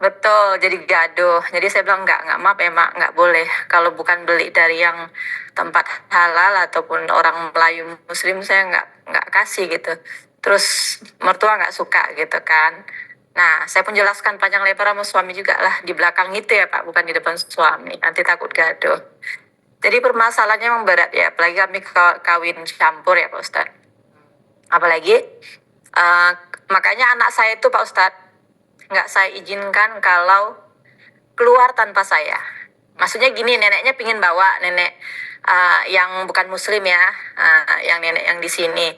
Betul, jadi gaduh. Jadi saya bilang nggak maaf emang nggak boleh. Kalau bukan beli dari yang tempat halal ataupun orang Melayu Muslim, saya nggak kasih gitu. Terus mertua nggak suka gitu kan. Nah, saya pun jelaskan panjang lebar sama suami juga lah, di belakang itu ya Pak, bukan di depan suami, nanti takut gaduh. Jadi permasalahannya memang berat ya, apalagi kami kawin campur ya Pak Ustadz. Apalagi, makanya anak saya itu Pak Ustadz, nggak saya izinkan kalau keluar tanpa saya. Maksudnya gini, neneknya pingin bawa nenek yang bukan Muslim ya, yang nenek yang di sini.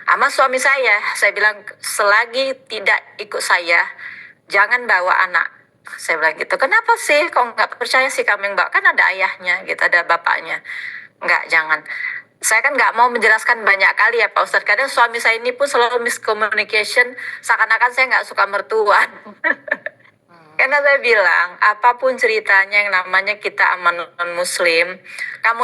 Sama suami saya bilang selagi tidak ikut saya, jangan bawa anak. Saya bilang gitu. Kenapa sih? Kok nggak percaya sih kami yang bawa? Kan ada ayahnya, gitu, ada bapaknya. Nggak, jangan. Saya kan nggak mau menjelaskan banyak kali ya Pak Ustadz. Kadang suami saya ini pun selalu miscommunication, seakan-akan saya nggak suka mertua. Karena saya bilang, apapun ceritanya yang namanya kita aman non-muslim, kamu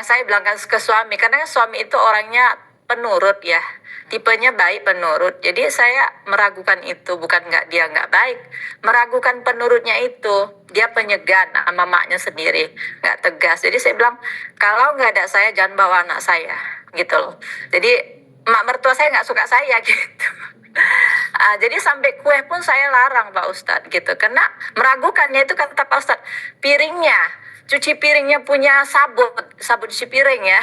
saya bilangkan ke suami, karena suami itu orangnya penurut ya, tipenya baik penurut. Jadi saya meragukan itu, bukan dia nggak baik, meragukan penurutnya itu, dia penyegan sama maknya sendiri, nggak tegas. Jadi saya bilang, kalau nggak ada saya jangan bawa anak saya, gitu loh. Jadi mak mertua saya nggak suka saya gitu. Jadi sampai kue pun saya larang Pak Ustadz gitu, karena meragukannya itu kata Pak Ustadz, cuci piringnya punya sabun cuci piring ya.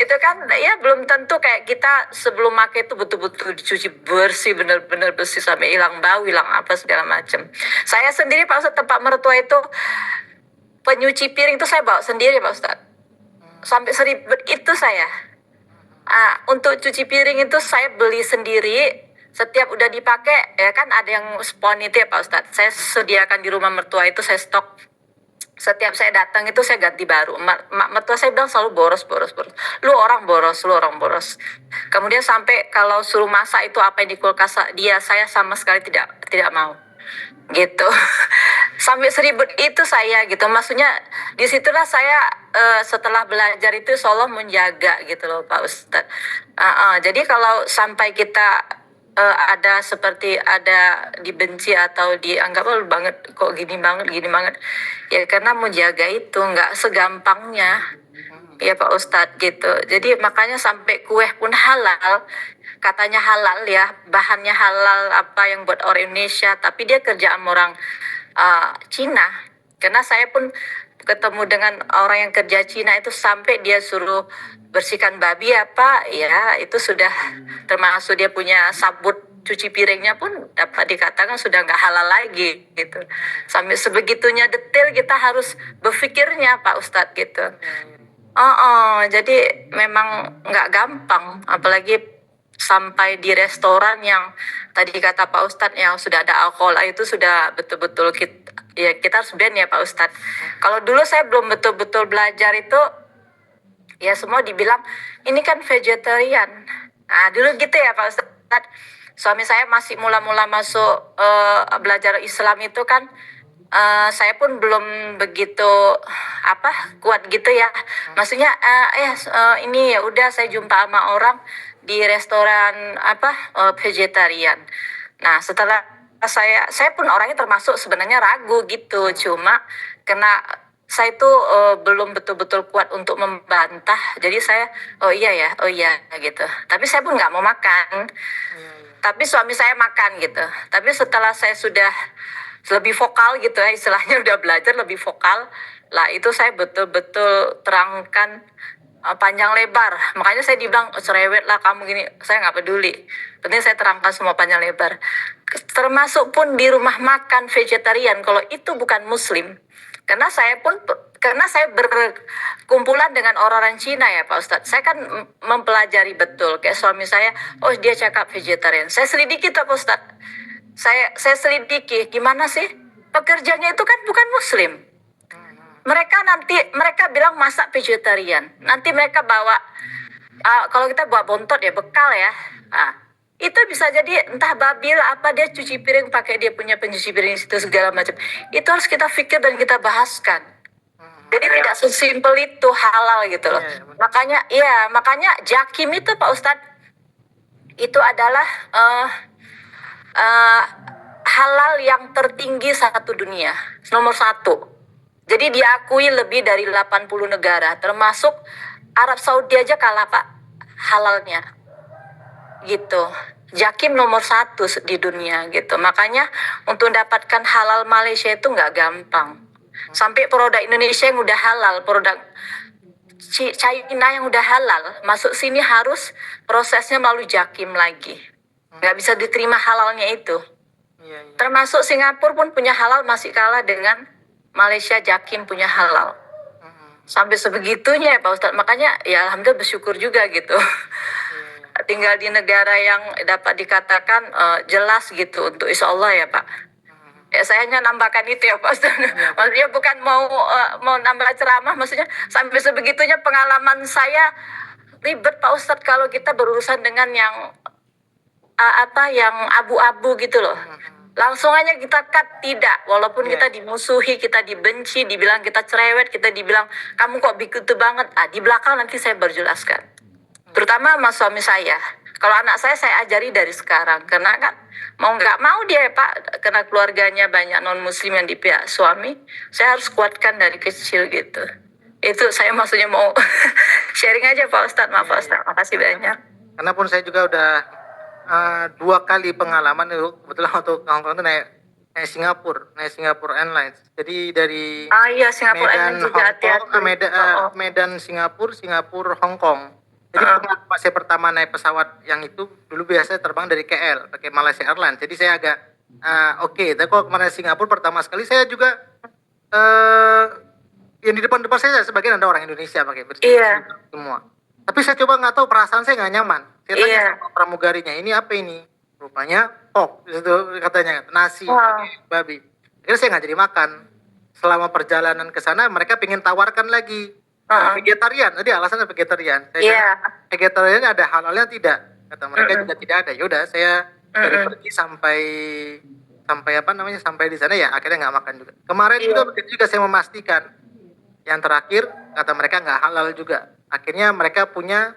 Itu kan ya belum tentu kayak kita sebelum pakai itu betul-betul dicuci bersih, benar-benar bersih sampai hilang bau, hilang apa segala macam. Saya sendiri Pak Ustadz, tempat mertua itu penyuci piring itu saya bawa sendiri Pak Ustadz, sampai seribet itu saya. Untuk cuci piring itu saya beli sendiri. Setiap udah dipakai ya kan ada yang spon itu ya Pak Ustadz, saya sediakan di rumah mertua itu, saya stok. Setiap saya datang itu saya ganti baru. Mertua saya bilang selalu boros. Lu orang boros. Kemudian sampai kalau suruh masak itu apa yang di kulkas dia, saya sama sekali tidak mau. Gitu. Sampai seribet itu saya gitu. Maksudnya disitulah saya setelah belajar itu Allah menjaga gitu loh Pak Ustadz. Jadi kalau sampai kita ada seperti ada dibenci atau dianggap banget kok gini banget ya, karena menjaga itu nggak segampangnya ya Pak Ustadz gitu. Jadi makanya sampai kue pun halal, katanya halal ya, bahannya halal apa yang buat orang Indonesia, tapi dia kerja sama orang Cina. Karena saya pun ketemu dengan orang yang kerja Cina itu, sampai dia suruh bersihkan babi apa ya, itu sudah termasuk dia punya sabut cuci piringnya pun dapat dikatakan sudah nggak halal lagi gitu. Sampai sebegitunya detail kita harus berpikirnya Pak Ustadz gitu. Jadi memang nggak gampang, apalagi sampai di restoran yang tadi kata Pak Ustadz yang sudah ada alkohol itu sudah betul-betul kita harus ban ya Pak Ustadz. Kalau dulu saya belum betul-betul belajar itu, ya semua dibilang ini kan vegetarian. Nah dulu gitu ya Pak Ustadz. Suami saya masih mula-mula masuk belajar Islam itu kan, saya pun belum begitu kuat gitu ya. Maksudnya ini ya udah saya jumpa sama orang di restoran vegetarian. Nah setelah saya pun orangnya termasuk sebenarnya ragu gitu, cuma kena saya itu belum betul-betul kuat untuk membantah, jadi saya oh iya gitu. Tapi saya pun nggak mau makan. Tapi suami saya makan gitu. Tapi setelah saya sudah lebih vokal gitu ya, istilahnya udah belajar lebih vokal lah, itu saya betul-betul terangkan panjang lebar. Makanya saya dibilang cerewet lah kamu gini, saya nggak peduli. Penting saya terangkan semua panjang lebar. Termasuk pun di rumah makan vegetarian kalau itu bukan muslim. Karena saya berkumpulan dengan orang-orang Cina ya Pak Ustadz. Saya kan mempelajari betul. Kayak suami saya, oh dia cakap vegetarian. Saya selidiki tuh Pak Ustadz. Saya selidiki, gimana sih? Pekerjanya itu kan bukan muslim. Mereka bilang masak vegetarian. Nanti mereka bawa, kalau kita bawa bontot ya, bekal ya. Itu bisa jadi entah babi lah apa, dia cuci piring pakai dia punya pencuci piring situ segala macam. Itu harus kita pikir dan kita bahaskan. Jadi tidak sesimpel itu halal gitu loh. Makanya Jakim itu Pak Ustadz itu adalah halal yang tertinggi satu dunia, nomor 1. Jadi diakui lebih dari 80 negara, termasuk Arab Saudi aja kalah Pak halalnya. Gitu. Jakim nomor 1 di dunia gitu. Makanya untuk mendapatkan halal Malaysia itu nggak gampang. Sampai produk Indonesia yang udah halal, produk China yang udah halal, masuk sini harus prosesnya melalui Jakim lagi. Nggak bisa diterima halalnya itu. Termasuk Singapura pun punya halal masih kalah dengan Malaysia. Jakim punya halal. Sampai sebegitunya ya Pak Ustadz. Makanya ya alhamdulillah bersyukur juga gitu. Tinggal di negara yang dapat dikatakan jelas gitu untuk insya Allah ya Pak. Ya saya hanya nambahkan itu ya Pak Ustaz. Maksudnya bukan mau nambah ceramah, maksudnya sampai sebegitunya pengalaman saya ribet Pak Ustadz kalau kita berurusan dengan yang yang abu-abu gitu loh. Langsung aja kita cut, tidak. Walaupun kita dimusuhi, kita dibenci, dibilang kita cerewet, kita dibilang kamu kok begitu banget. Di belakang nanti saya berjelaskan. Terutama sama suami saya. Kalau anak saya ajari dari sekarang. Karena kan mau nggak mau dia Pak, karena keluarganya banyak non muslim yang di pihak suami, saya harus kuatkan dari kecil gitu. Itu saya maksudnya mau sharing aja Pak Ustadz. Maaf Pak Ustadz, makasih banyak. Karena pun saya juga udah 2 kali pengalaman itu kebetulan untuk Hong Kong itu naik Singapore Airlines. Jadi dari Singapore Medan juga Hong Kong, Medan Singapura Hong Kong. Jadi pengalaman saya pertama naik pesawat yang itu dulu biasa terbang dari KL pakai Malaysia Airlines. Jadi saya agak tapi kalau kemarin Singapura pertama sekali saya juga yang di depan saya sebagian ada orang Indonesia pakai semua. Tapi saya coba nggak tahu, perasaan saya nggak nyaman. Saya tanya sama pramugarinya, ini apa ini? Rupanya itu katanya nasi pakai babi. Akhirnya saya nggak jadi makan. Selama perjalanan ke sana mereka pengen tawarkan lagi. Vegetarian, tadi alasannya vegetarian. Saya vegetarian ada halalnya tidak, kata mereka juga tidak ada. Yaudah saya dari pergi sampai di sana ya akhirnya nggak makan juga. Kemarin juga saya memastikan. Yang terakhir kata mereka nggak halal juga. Akhirnya mereka punya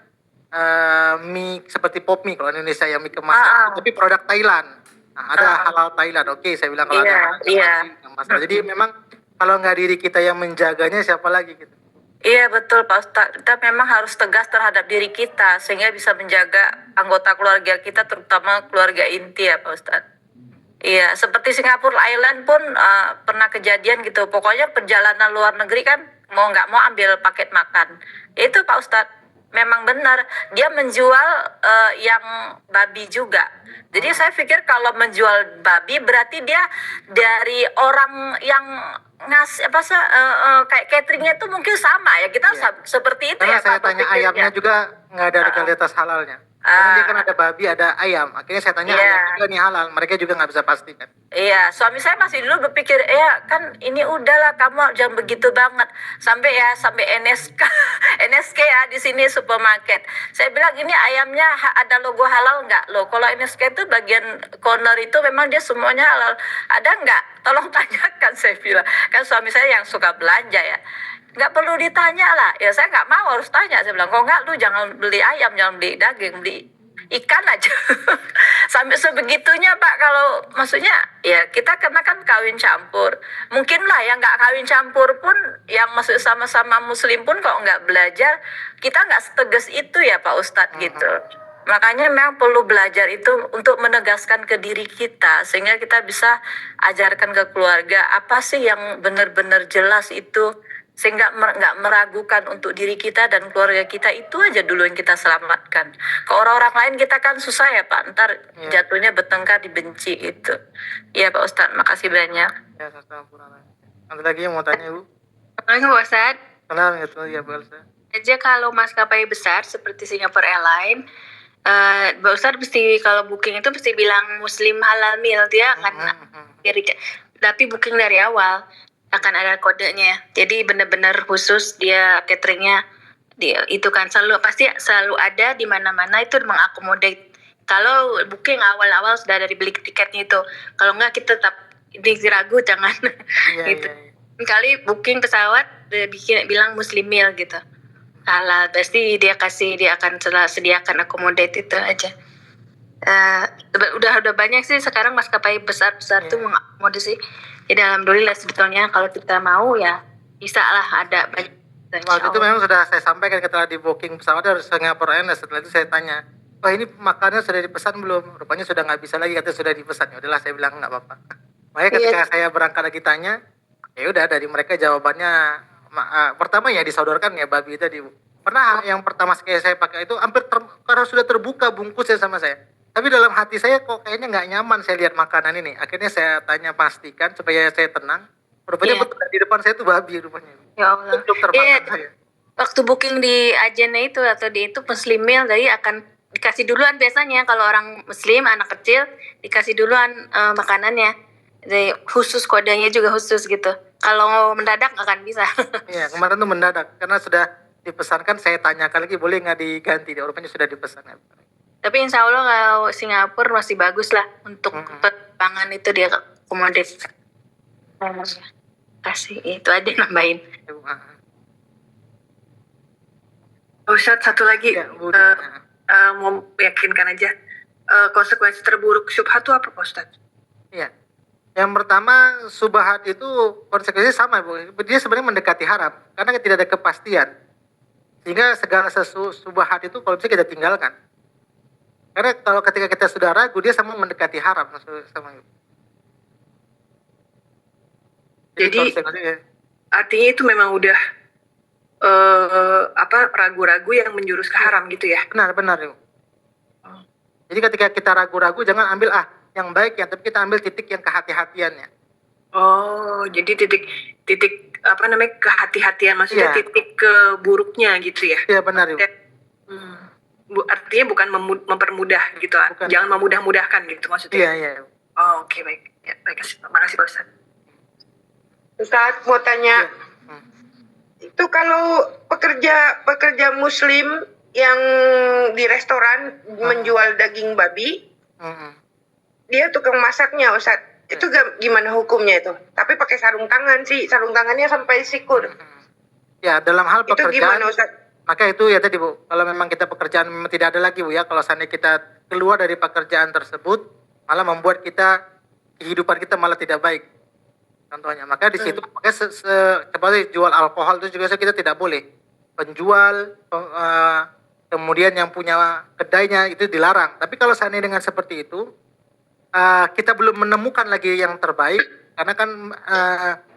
mie seperti pop mie kalau Indonesia yang mie kemasan, tapi produk Thailand. Nah, ada halal Thailand. Oke, saya bilang kalau ada masalah. Jadi memang kalau nggak diri kita yang menjaganya, siapa lagi gitu. Iya betul Pak Ustadz, kita memang harus tegas terhadap diri kita sehingga bisa menjaga anggota keluarga kita, terutama keluarga inti ya Pak Ustadz. Iya, seperti Singapura Island pun pernah kejadian gitu. Pokoknya perjalanan luar negeri kan mau nggak mau ambil paket makan. Itu Pak Ustadz, memang benar dia menjual yang babi juga. Jadi saya pikir kalau menjual babi berarti dia dari orang yang apa sih kayak cateringnya itu mungkin sama ya, kita Iya. seperti itu Karena ya saya Pak tanya berpikirnya. ayamnya juga nggak ada legalitas halalnya. Karena dia kan ada babi, ada ayam. Akhirnya saya tanya Iya. ayam juga nih halal. Mereka juga nggak bisa pastikan. Iya, suami saya masih dulu berpikir, ya kan ini udahlah kamu jangan begitu banget. Sampai NSK, NSK ya di sini supermarket. Saya bilang ini ayamnya ada logo halal nggak? Loh, kalau NSK itu bagian corner itu memang dia semuanya halal. Ada nggak? Tolong tanyakan, saya bilang. Kan suami saya yang suka belanja ya. Nggak perlu ditanya lah. Ya saya nggak mau harus tanya. Saya bilang, kok nggak lu jangan beli ayam, jangan beli daging, beli ikan aja. Sampai sebegitunya Pak, kalau maksudnya ya kita karena kan kawin campur, mungkin lah yang nggak kawin campur pun yang masuk sama-sama muslim pun kalau nggak belajar kita nggak setegas itu ya Pak Ustadz gitu. Makanya memang perlu belajar itu untuk menegaskan ke diri kita sehingga kita bisa ajarkan ke keluarga apa sih yang benar-benar jelas itu, sehingga nggak meragukan untuk diri kita dan keluarga kita. Itu aja dulu yang kita selamatkan. Ke orang-orang lain kita kan susah ya Pak, ntar jatuhnya bertengkar, dibenci itu. Iya Pak Ustadz, makasih banyak. Ya, astagfirullah. Ada lagi yang mau tanya Ibu? Makanya Pak Ustadz, Kenal gitu ya Bu Elsa? aja kalau maskapai besar seperti Singapore Airlines, Pak Ustadz mesti kalau booking itu mesti bilang Muslim halal meal, dia akan tapi booking dari awal akan ada kodenya. Jadi benar-benar khusus dia cateringnya, dia itu kan pasti selalu ada di mana-mana itu mengakomodate. Kalau booking awal-awal sudah dari beli tiketnya itu, kalau enggak kita tetap ini ragu jangan. Iya, gitu. iya. Kali booking pesawat bilang Muslim meal gitu. Salah, pasti dia akan sediakan accommodate itu aja. Udah banyak sih sekarang maskapai besar tuh mengakomodasi. Jadi alhamdulillah sebetulnya kalau kita mau ya bisa lah ada banyak. Waktu itu memang sudah saya sampaikan ketika di booking pesawat harus Singapore Airlines. Setelah itu saya tanya, oh ini makannya sudah dipesan belum? Rupanya sudah nggak bisa lagi, katanya sudah dipesan. Ya udahlah, saya bilang nggak apa-apa. Makanya ketika saya berangkat lagi tanya, ya udah dari mereka jawabannya pertama ya disodorkan ya babi tadi. Pernah yang pertama sekali saya pakai itu hampir karena sudah terbuka bungkusnya sama saya. Tapi dalam hati saya kok kayaknya nggak nyaman saya lihat makanan ini. Akhirnya saya tanya pastikan supaya saya tenang. Rupanya betul di depan saya itu babi rupanya. Ya Allah. Dokter makan saya. Waktu booking di agennya itu atau di itu Muslim meal jadi akan dikasih duluan biasanya kalau orang Muslim anak kecil dikasih duluan makanannya. Jadi khusus kodenya juga khusus gitu. Kalau mendadak nggak akan bisa. Iya, kemarin tuh mendadak karena sudah dipesankan. Saya tanyakan lagi boleh nggak diganti, rupanya sudah dipesan. Tapi insya Allah kalau Singapura masih bagus lah untuk penerbangan itu dia akomodatif. Kasih itu aja nambahin. Ustadz satu lagi, Ya, mau meyakinkan aja konsekuensi terburuk syubhat itu apa Pak Ustadz? Iya. Yang pertama, subhat itu konsekuensinya sama, Bu. Dia sebenarnya mendekati haram karena tidak ada kepastian. Sehingga segala subhat itu kalau bisa kita tinggalkan. Karena kalau ketika kita sudah ragu, dia sama mendekati haram sama itu. Jadi artinya itu memang udah ragu-ragu yang menjurus ke haram gitu ya? Benar, Ibu. Jadi ketika kita ragu-ragu, jangan ambil yang baik ya, tapi kita ambil titik yang kehati-hatiannya. Oh, jadi titik kehati-hatian, maksudnya titik keburuknya gitu ya? Iya, benar, Ibu. Artinya bukan mempermudah gitu, jangan memudah-mudahkan gitu maksudnya? Iya. Oh, oke, baik. Ya, baik, makasih Pak Ustadz. Ustadz mau tanya, itu kalau pekerja Muslim yang di restoran menjual daging babi, dia tukang masaknya Ustadz, itu gimana hukumnya itu? Tapi pakai sarung tangan sih, sarung tangannya sampai sikur. Ya, dalam hal pekerjaan. Itu gimana Ustadz? Maka itu ya tadi Bu, kalau memang kita pekerjaan memang tidak ada lagi Bu ya, kalau seandainya kita keluar dari pekerjaan tersebut, malah membuat kehidupan kita malah tidak baik. Contohnya, maka di situ seperti jual alkohol itu juga kita tidak boleh. Penjual, kemudian yang punya kedainya itu dilarang. Tapi kalau seandainya dengan seperti itu, kita belum menemukan lagi yang terbaik, karena kan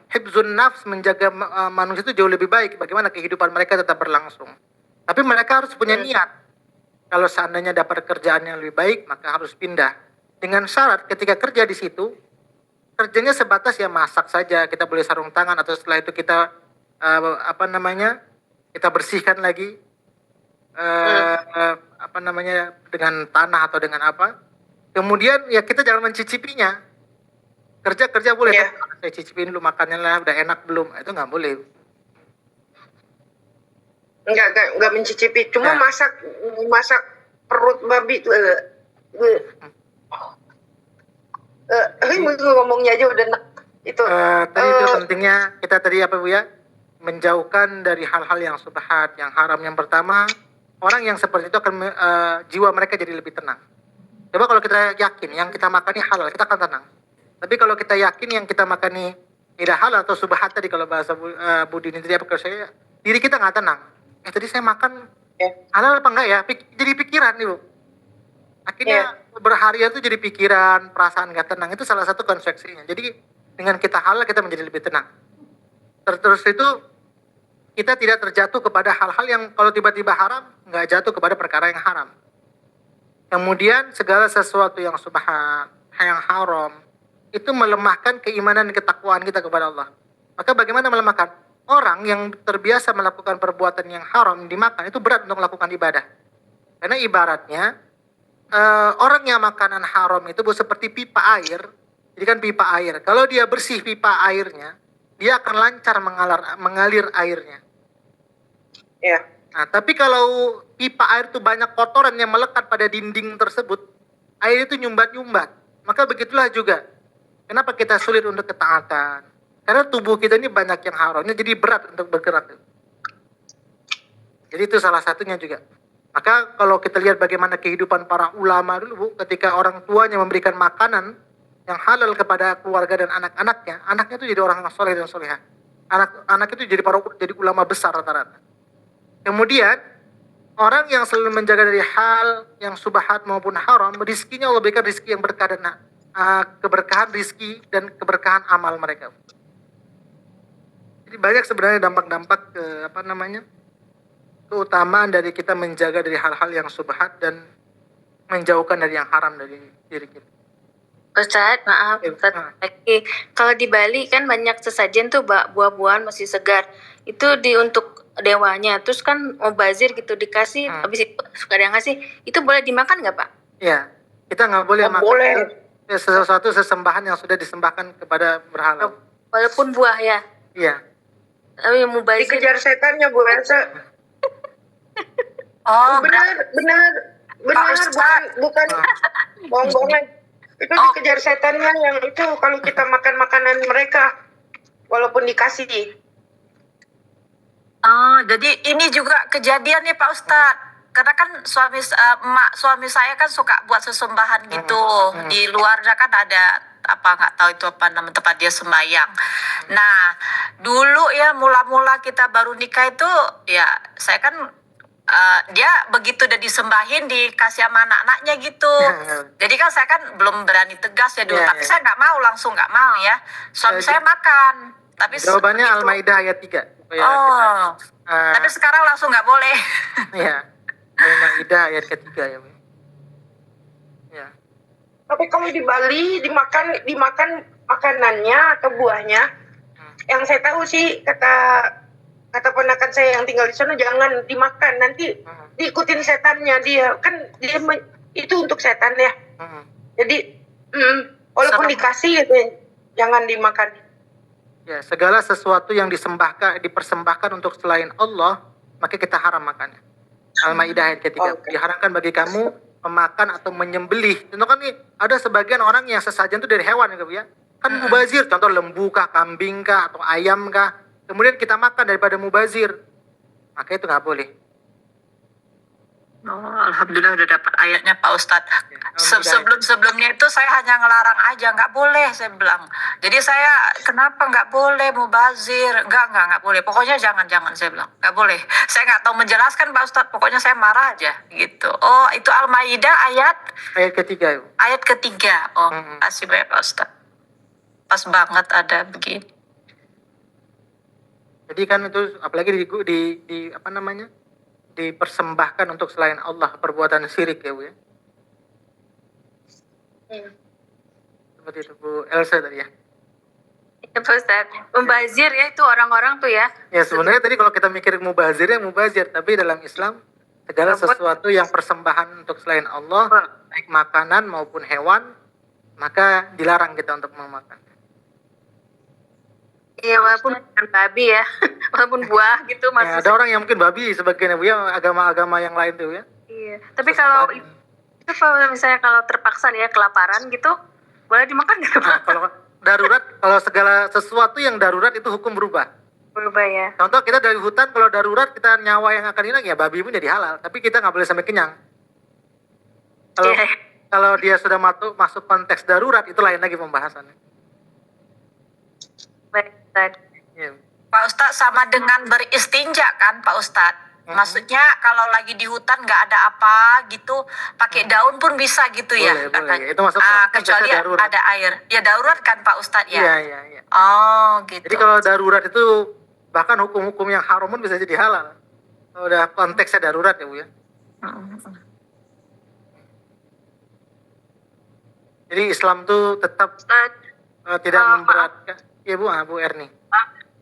hifzun nafs, menjaga manusia itu jauh lebih baik. Bagaimana kehidupan mereka tetap berlangsung. Tapi mereka harus punya niat. Kalau seandainya dapat kerjaan yang lebih baik, maka harus pindah. Dengan syarat ketika kerja di situ, kerjanya sebatas ya masak saja, kita boleh sarung tangan, atau setelah itu kita kita bersihkan lagi dengan tanah atau dengan apa. Kemudian ya kita jangan mencicipinya. Kerja boleh, Iya. tapi saya cicipin dulu makannya lah, udah enak belum? Itu nggak boleh. Enggak mencicipi, cuma Ya. masak perut babi tuh. Ngomongnya aja udah enak. Itu. Tadi itu pentingnya kita tadi apa Bu ya? Menjauhkan dari hal-hal yang subhat, yang haram. Yang pertama, orang yang seperti itu akan jiwa mereka jadi lebih tenang. Coba kalau kita yakin yang kita makan ini halal, kita akan tenang. Tapi kalau kita yakin yang kita makan ini tidak halal atau subhat tadi, kalau bahasa Bu Dini tadi apa, kalau saya, diri kita nggak tenang. Tadi saya makan halal apa enggak ya? Jadi pikiran nih Bu. Akhirnya berharian itu jadi pikiran, perasaan nggak tenang. Itu salah satu konsekuensinya. Jadi dengan kita halal kita menjadi lebih tenang. Terus itu kita tidak terjatuh kepada hal-hal yang kalau tiba-tiba haram, nggak jatuh kepada perkara yang haram. Kemudian segala sesuatu yang subhat, yang haram, itu melemahkan keimanan dan ketakwaan kita kepada Allah. Maka bagaimana melemahkan? Orang yang terbiasa melakukan perbuatan yang haram dimakan, itu berat untuk melakukan ibadah. Karena ibaratnya, orang yang makanan haram itu seperti pipa air. Jadi kan pipa air, kalau dia bersih pipa airnya, dia akan lancar mengalir airnya. Ya. Nah, tapi kalau pipa air itu banyak kotoran yang melekat pada dinding tersebut, air itu nyumbat-nyumbat. Maka begitulah juga. Kenapa kita sulit untuk ketaatan? Karena tubuh kita ini banyak yang haramnya, jadi berat untuk bergerak. Jadi itu salah satunya juga. Maka kalau kita lihat bagaimana kehidupan para ulama dulu Bu, ketika orang tuanya memberikan makanan yang halal kepada keluarga dan anak-anaknya, anaknya itu jadi orang yang soleh dan solehah. Anak itu jadi ulama besar rata-rata. Kemudian orang yang selalu menjaga dari hal yang subhat maupun haram, rizkinya Allah berikan rizki yang berkah dan keberkahan rizki dan keberkahan amal mereka. Jadi banyak sebenarnya dampak-dampak keutamaan dari kita menjaga dari hal-hal yang subhat dan menjauhkan dari yang haram dari diri kita. Ustadz, maaf, Ustadz lagi. Kalau di Bali kan banyak sesajen tuh buah-buahan masih segar. Itu untuk dewanya. Terus kan mubazir gitu dikasih, habis itu suka ada yang ngasih. Itu boleh dimakan nggak Pak? Iya, kita nggak boleh makan Boleh. sesuatu sesembahan yang sudah disembahkan kepada berhala. Walaupun buah ya. Iya. Tapi mubazir. Dikejar setannya Bu Elsa. Oh, benar, bukan bohong-bohongan. Itu dikejar setannya yang itu kalau kita makan makanan mereka walaupun dikasih. Oh, jadi ini juga kejadian nih Pak Ustadz. Karena kan suami saya kan suka buat sesembahan gitu. Di luarnya kan ada nggak tahu itu apa nama tempat dia sembahyang. Nah, dulu ya mula-mula kita baru nikah itu ya saya kan dia begitu udah disembahin dikasih sama anak-anaknya gitu. Jadi kan saya kan belum berani tegas ya dulu. Tapi saya nggak mau, langsung nggak mau ya. Suami saya makan. Tapi Jawabannya begitu- Al-Maidah ayat 3. Tapi sekarang langsung nggak boleh. Iya. Al-Maidah ayat ketiga ya Bu. Ya. Tapi kalau di Bali dimakan makanannya atau buahnya, yang saya tahu sih kata ponakan saya yang tinggal di sana, jangan dimakan, nanti diikutin setannya dia itu untuk setan ya. Jadi walaupun dikasih gitu, jangan dimakan. Ya, segala sesuatu yang dipersembahkan untuk selain Allah, maka kita haram makannya. Al-Maidah ayat ketiga. Diharamkan bagi kamu memakan atau menyembelih. Contoh kan nih, ada sebagian orang yang sesajen itu dari hewan ya. Kan mubazir, contoh lembu kah, kambing kah, atau ayam kah. Kemudian kita makan daripada mubazir. Maka itu nggak boleh. Oh, alhamdulillah udah dapat ayatnya Pak Ustadz. Alhamdulillah. Sebelumnya itu saya hanya ngelarang aja, nggak boleh saya bilang. Jadi saya kenapa nggak boleh mubazir? Nggak boleh. Pokoknya jangan saya bilang nggak boleh. Saya nggak tahu menjelaskan Pak Ustadz. Pokoknya saya marah aja gitu. Oh itu Al-Maidah ayat ketiga. ayat ketiga. Oh kasih banyak Pak Ustadz. Pas banget ada begini. Jadi kan itu apalagi di dipersembahkan untuk selain Allah, perbuatan syirik ya Bu ya. Seperti itu Bu Elsa tadi ya. Ya Pak Ustadz, membazir ya itu orang-orang tuh ya. Ya sebenarnya tadi kalau kita mikir mubazir ya mubazir, tapi dalam Islam segala sesuatu yang persembahan untuk selain Allah, baik makanan maupun hewan, maka dilarang kita untuk memakan. Iya walaupun bukan babi ya, walaupun buah gitu Ya, masih. ada orang yang mungkin babi sebagian ya Bu ya, agama-agama yang lain tuh ya. Iya. Tapi kalau itu kalau misalnya kalau terpaksa nih ya kelaparan gitu, boleh dimakan nggak? Nah, kalau darurat, kalau segala sesuatu yang darurat itu hukum berubah. Berubah ya. Contoh kita dari hutan, kalau darurat kita nyawa yang akan hilang ya babi pun jadi halal, tapi kita nggak boleh sampai kenyang. Kalau Iya. kalau dia sudah masuk konteks darurat itu lain lagi pembahasannya. Baik Ustadz. Ya. Pak Ustadz sama dengan beristinja kan Pak Ustadz? Maksudnya kalau lagi di hutan nggak ada apa gitu, pakai daun pun bisa gitu ya Boleh, katanya. boleh. Itu masuk konteksnya Kecuali darurat. ada air. Ya darurat kan Pak Ustadz ya? Iya, iya, iya. Oh gitu. Jadi kalau darurat itu bahkan hukum-hukum yang haram pun bisa jadi halal. Kalau udah konteksnya darurat ya Bu ya. Jadi Islam tuh tetap Ustadz, tidak maaf. memberatkan. Iya Bu, Bu Erni.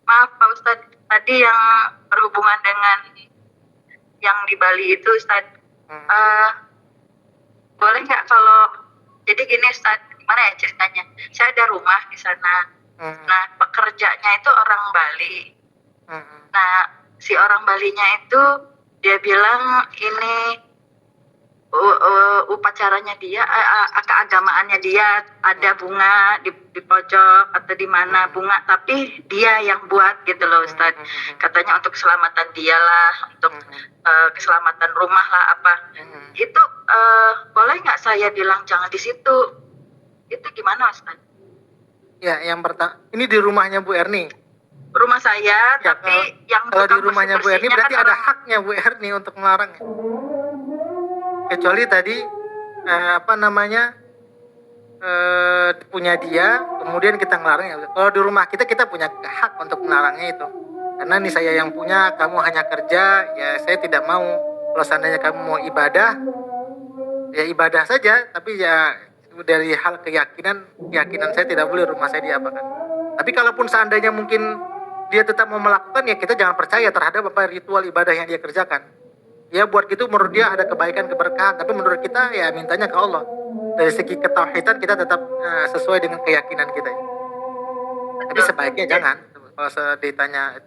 maaf Pak Ustadz, tadi yang berhubungan dengan yang di Bali itu Ustadz, boleh nggak kalau jadi gini Ustadz, gimana ya ceritanya? Saya ada rumah di sana. Nah pekerjanya itu orang Bali. Nah si orang Balinya itu dia bilang ini upacaranya dia, keagamaannya dia ada bunga di pojok atau di mana bunga, tapi dia yang buat gitu loh Ustadz. Katanya untuk keselamatan dia lah, untuk keselamatan rumah lah apa. Itu boleh nggak saya bilang jangan di situ? Itu gimana Ustadz? Ya, yang pertama ini di rumahnya Bu Erni. Rumah saya, Ya, tapi yang kalau di tukang rumahnya Bu Erni bersih-bersihnya berarti kan ada orang- haknya Bu Erni untuk melarangnya. Kecuali tadi punya dia, kemudian kita ngelarangnya. Kalau di rumah kita punya hak untuk melarangnya itu. Karena ini saya yang punya, kamu hanya kerja, ya saya tidak mau. Kalau seandainya kamu mau ibadah, ya ibadah saja. Tapi ya dari hal keyakinan saya tidak boleh rumah saya diapakan. Tapi kalaupun seandainya mungkin dia tetap mau melakukan, ya kita jangan percaya terhadap apa ritual ibadah yang dia kerjakan. Ya buat gitu menurut dia ada kebaikan, keberkahan, tapi menurut kita ya mintanya ke Allah. Dari segi ketauhidan kita tetap sesuai dengan keyakinan kita. Tapi sebaiknya jangan kalau ditanya.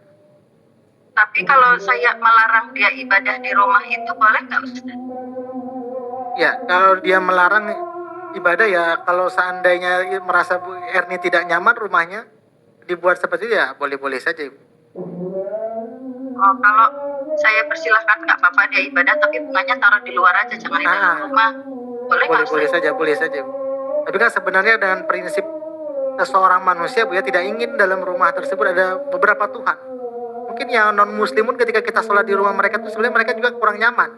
Tapi kalau saya melarang dia ibadah di rumah itu boleh nggak Ustaz? Ya kalau dia melarang ibadah, ya kalau seandainya merasa Bu Erni tidak nyaman rumahnya dibuat seperti itu, ya boleh-boleh saja Ibu. Oh, kalau saya persilahkan nggak apa-apa dia ibadah, tapi bunganya taruh di luar aja, jangan di dalam rumah. Boleh nggak Boleh Ustaz? saja Bu. Tapi kan sebenarnya dengan prinsip seseorang manusia Bu ya, tidak ingin dalam rumah tersebut ada beberapa Tuhan. Mungkin yang non muslimun ketika kita sholat di rumah mereka itu sebenarnya mereka juga kurang nyaman.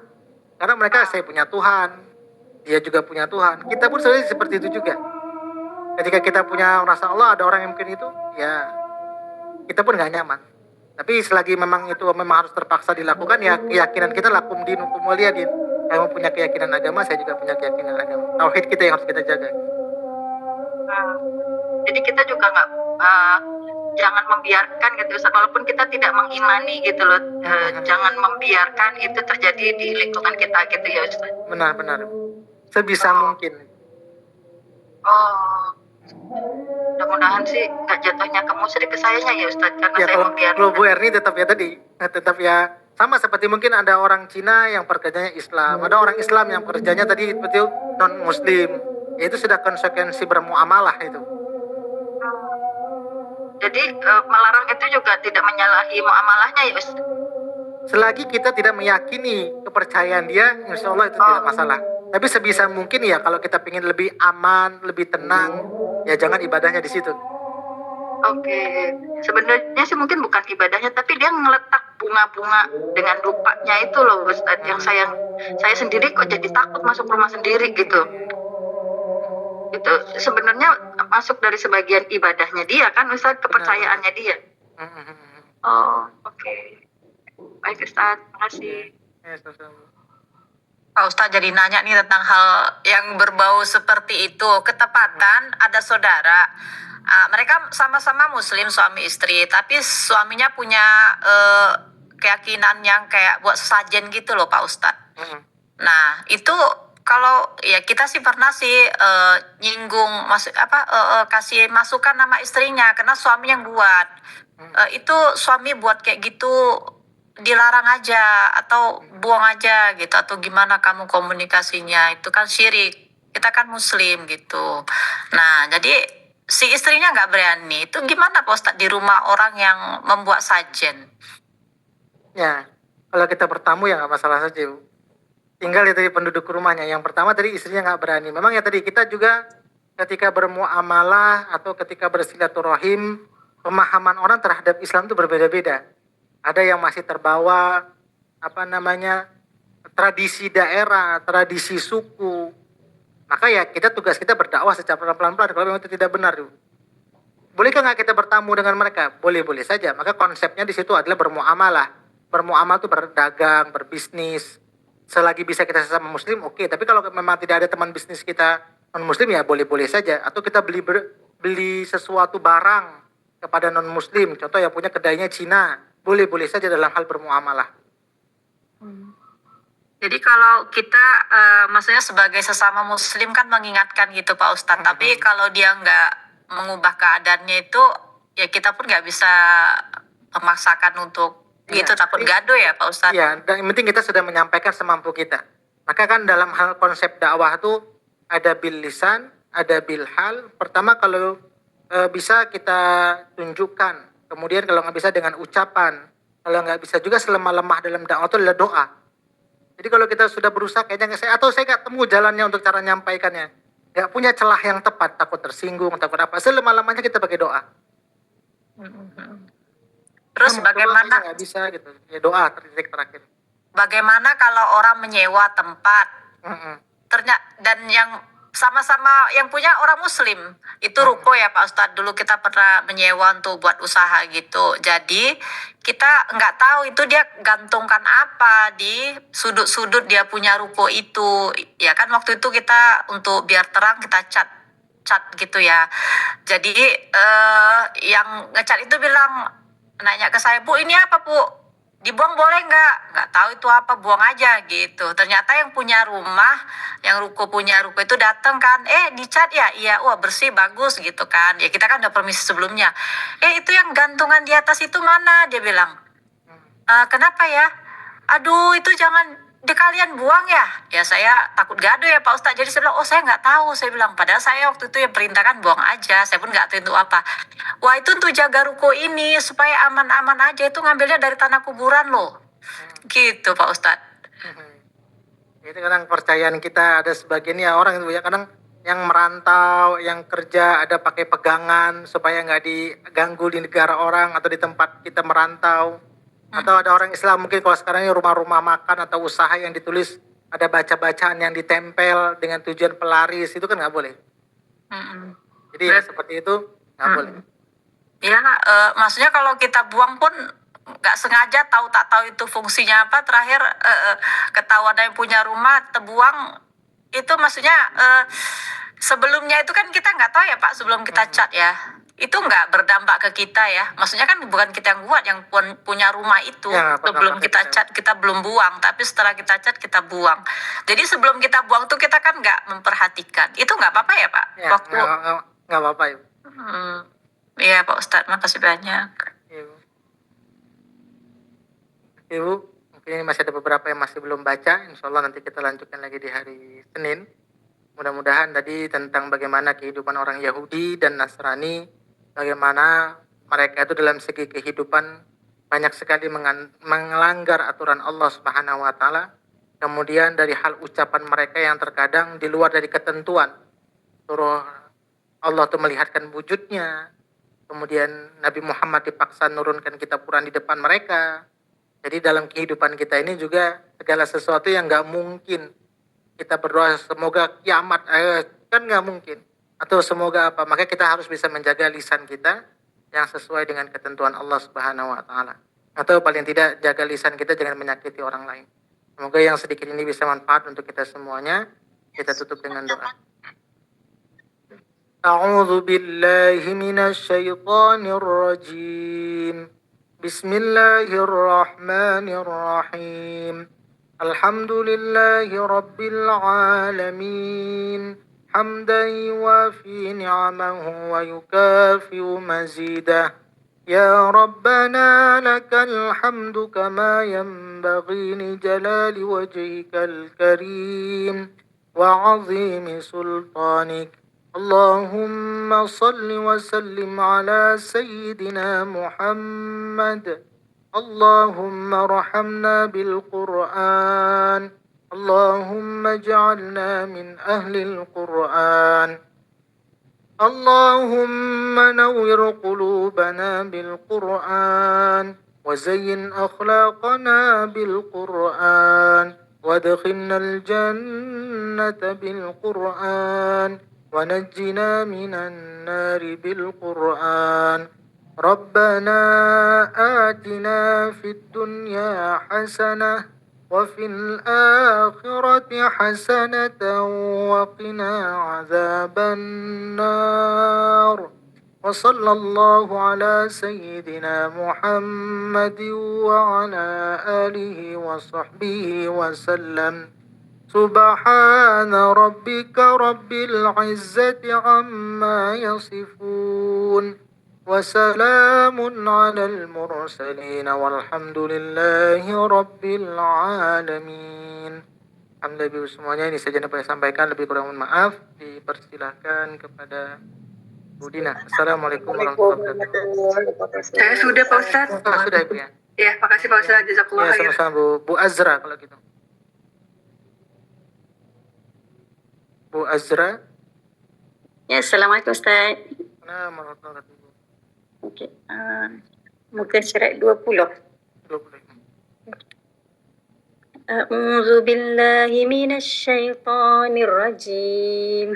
Karena mereka saya punya Tuhan, dia juga punya Tuhan. Kita pun sebenarnya seperti itu juga. Ketika kita punya rasa Allah, ada orang yang mungkin itu, ya kita pun nggak nyaman. Tapi selagi memang itu memang harus terpaksa dilakukan, ya keyakinan kita lakum dinukum waliyadin. Kamu punya keyakinan agama, saya juga punya keyakinan agama. Tauhid kita yang harus kita jaga. Jadi kita juga nggak jangan membiarkan gitu Ustaz. Walaupun kita tidak mengimani gitu loh, jangan membiarkan itu terjadi di lingkungan kita gitu ya Ustaz. Benar. Sebisa mungkin. Oh, mudah-mudahan sih nggak jatuhnya ke musyrik ke sayanya ya Ustaz, karena Ya saya kalau membiarkan. Bu Erni tetap ya sama seperti mungkin ada orang Cina yang pekerjaannya Islam, ada orang Islam yang pekerjaannya tadi seperti non Muslim. Ya, itu sudah konsekuensi bermuamalah itu. Jadi melarang itu juga tidak menyalahi muamalahnya ya Ustaz. Selagi kita tidak meyakini kepercayaan dia, insya Allah itu tidak masalah. Tapi sebisa mungkin ya kalau kita ingin lebih aman, lebih tenang, ya jangan ibadahnya di situ. Oke, sebenarnya sih mungkin bukan ibadahnya, tapi dia ngeletak bunga-bunga dengan rupanya itu loh Ustaz, yang saya sendiri kok jadi takut masuk rumah sendiri gitu. Itu sebenarnya masuk dari sebagian ibadahnya dia kan Ustaz, kepercayaannya dia. Oh, oke. Baik Ustaz, terima kasih. Ya, sama-sama. Pak Ustadz jadi nanya nih tentang hal yang berbau seperti itu. Ketepatan ada saudara, mereka sama-sama muslim suami istri, tapi suaminya punya keyakinan yang kayak buat sesajen gitu loh Pak Ustadz. Mm-mm. Nah itu kalau ya kita sih pernah sih nyinggung kasih masukan nama istrinya karena suami yang buat. Itu suami buat kayak gitu dilarang aja atau buang aja gitu atau gimana kamu komunikasinya, itu kan syirik, kita kan muslim gitu. Nah jadi si istrinya nggak berani, itu gimana Pak Ustadz di rumah orang yang membuat sajen? Ya, kalau kita bertamu ya nggak masalah saja, Bu. Tinggal ya tadi penduduk rumahnya. Yang pertama tadi istrinya nggak berani. Memang ya tadi kita juga ketika bermuamalah atau ketika bersilaturahim, pemahaman orang terhadap Islam itu berbeda-beda. Ada yang masih terbawa tradisi daerah, tradisi suku. Maka ya tugas kita berdakwah secara pelan-pelan kalau memang itu tidak benar. Bolehkah nggak kita bertamu dengan mereka? Boleh-boleh saja. Maka konsepnya di situ adalah bermuamalah. Bermuamalah itu berdagang, berbisnis. Selagi bisa kita sesama muslim, oke. Tapi kalau memang tidak ada teman bisnis kita non-muslim, ya boleh-boleh saja. Atau kita beli sesuatu barang kepada non-muslim. Contoh yang punya kedainya Cina. Boleh-boleh saja dalam hal bermuamalah. Jadi kalau kita maksudnya sebagai sesama muslim kan mengingatkan gitu Pak Ustadz. Tapi kalau dia nggak mengubah keadaannya itu, ya kita pun nggak bisa memaksakan untuk gitu, takut gaduh ya Pak Ustadz. Iya, dan yang penting kita sudah menyampaikan semampu kita. Maka kan dalam hal konsep dakwah itu ada bil lisan, ada bil hal. Pertama kalau bisa kita tunjukkan. Kemudian kalau nggak bisa dengan ucapan. Kalau nggak bisa juga selemah-lemah dalam dakwah itu adalah doa. Jadi kalau kita sudah berusaha kayaknya saya nggak temu jalannya untuk cara nyampaikannya, nggak punya celah yang tepat, takut tersinggung, takut apa, selemah-lemahnya kita pakai doa. Terus bagaimana? Nggak bisa gitu, ya doa titik terakhir. Bagaimana kalau orang menyewa tempat? Ternyata dan yang sama-sama yang punya orang muslim itu ruko ya Pak Ustadz, dulu kita pernah menyewa untuk buat usaha gitu. Jadi kita nggak tahu itu dia gantungkan apa di sudut-sudut dia punya ruko itu ya kan. Waktu itu kita untuk biar terang kita cat gitu ya. Jadi yang ngecat itu bilang, nanya ke saya, Bu ini apa Bu, dibuang boleh nggak tahu itu apa, buang aja gitu. Ternyata yang punya rumah, yang punya ruko itu datang kan, dicat ya, iya, wah bersih bagus gitu kan. Ya kita kan udah permisi sebelumnya. Itu yang gantungan di atas itu mana, dia bilang. Kenapa ya? Aduh itu jangan kalian buang ya. Ya saya takut gaduh ya Pak Ustadz. Jadi saya bilang, saya nggak tahu. Saya bilang, padahal saya waktu itu yang perintahkan buang aja. Saya pun nggak tahu itu apa. Wah itu untuk jaga ruko ini supaya aman-aman aja. Itu ngambilnya dari tanah kuburan loh. Gitu Pak Ustadz. Itu kadang kepercayaan kita ada sebagian ya orang itu ya, kadang yang merantau, yang kerja ada pakai pegangan supaya nggak diganggu di negara orang atau di tempat kita merantau. Atau ada orang Islam mungkin kalau sekarang ini rumah-rumah makan atau usaha yang ditulis ada baca-bacaan yang ditempel dengan tujuan pelaris, itu kan nggak boleh. Jadi ya seperti itu nggak boleh. Ya, maksudnya kalau kita buang pun nggak sengaja tak tahu itu fungsinya apa. Terakhir ketahuan yang punya rumah terbuang itu, maksudnya sebelumnya itu kan kita nggak tahu ya Pak, sebelum kita cat ya. Itu nggak berdampak ke kita ya. Maksudnya kan bukan kita yang buat, yang punya rumah itu. Ya, sebelum kita cat kita belum buang, tapi setelah kita cat kita buang. Jadi sebelum kita buang tuh kita kan nggak memperhatikan. Itu nggak apa-apa ya Pak? Ya, nggak apa-apa ya. Iya Pak Ustadz, makasih banyak. Ibu, mungkin ini masih ada beberapa yang masih belum baca. Insya Allah nanti kita lanjutkan lagi di hari Senin. Mudah-mudahan tadi tentang bagaimana kehidupan orang Yahudi dan Nasrani, bagaimana mereka itu dalam segi kehidupan banyak sekali melanggar aturan Allah Subhanahu wa taala. Kemudian dari hal ucapan mereka yang terkadang di luar dari ketentuan. Suruh Allah itu melihatkan wujudnya. Kemudian Nabi Muhammad dipaksa nurunkan kitab Quran di depan mereka. Jadi dalam kehidupan kita ini juga segala sesuatu yang nggak mungkin kita berdoa semoga kiamat, kan nggak mungkin. Atau semoga apa, maka kita harus bisa menjaga lisan kita yang sesuai dengan ketentuan Allah Subhanahu wa taala. Atau paling tidak jaga lisan kita jangan menyakiti orang lain. Semoga yang sedikit ini bisa manfaat untuk kita semuanya. Kita tutup dengan doa. A'udzu billahi minasyaitonir rajim. Bismillahirrahmanirrahim. Alhamdulillahi rabbil alamin. Hamdan yuwafi ni'amahu wa yukafi'u mazidah. يا ربنا لك الحمد كما ينبغي لجلال وجهك الكريم وعظيم سلطانك اللهم صل وسلم على سيدنا محمد اللهم ارحمنا بالقرآن اللهم اجعلنا من أهل القرآن اللهم نور قلوبنا بالقرآن وزين أخلاقنا بالقرآن وادخلنا الجنة بالقرآن ونجنا من النار بالقرآن ربنا آتنا في الدنيا حسنة وفي الآخرة حسنة وقنا عذاب النار وصلى الله على سيدنا محمد وعلى آله وصحبه وسلم سبحان ربك رب العزة عما يصفون وسلام على المرسلين والحمد لله رب العالمين. Alhamdulillah Ibu semuanya, ini saja dapat saya sampaikan, lebih kurang mohon maaf. Dipersilahkan kepada Bu Dina. Assalamualaikum warahmatullahi wabarakatuh. Saya sudah Pak Ustadz. Sudah Ibu ya? Ya, makasih Pak Ustadz. Jazakallah Ya, khair. sama-sama Bu Azra kalau gitu. Bu Azra. Ya, Assalamualaikum Ustaz. Nah, warahmatullahi wabarakatuh. Okey. Muka surat 20. أعوذ بالله من الشيطان الرجيم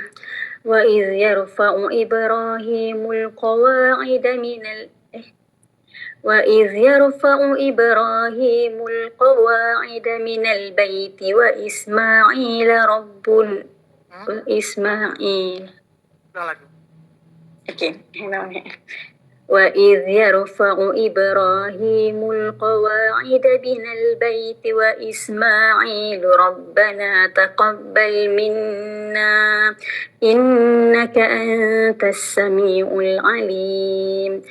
وإذ يرفع إبراهيم القواعد من وإذ يرفع إبراهيم القواعد من البيت وإسماعيل وإسماعيل وإذ يرفع إبراهيم القواعد من البيت وإسماعيل ربنا تقبل منا إنك أنت السميع العليم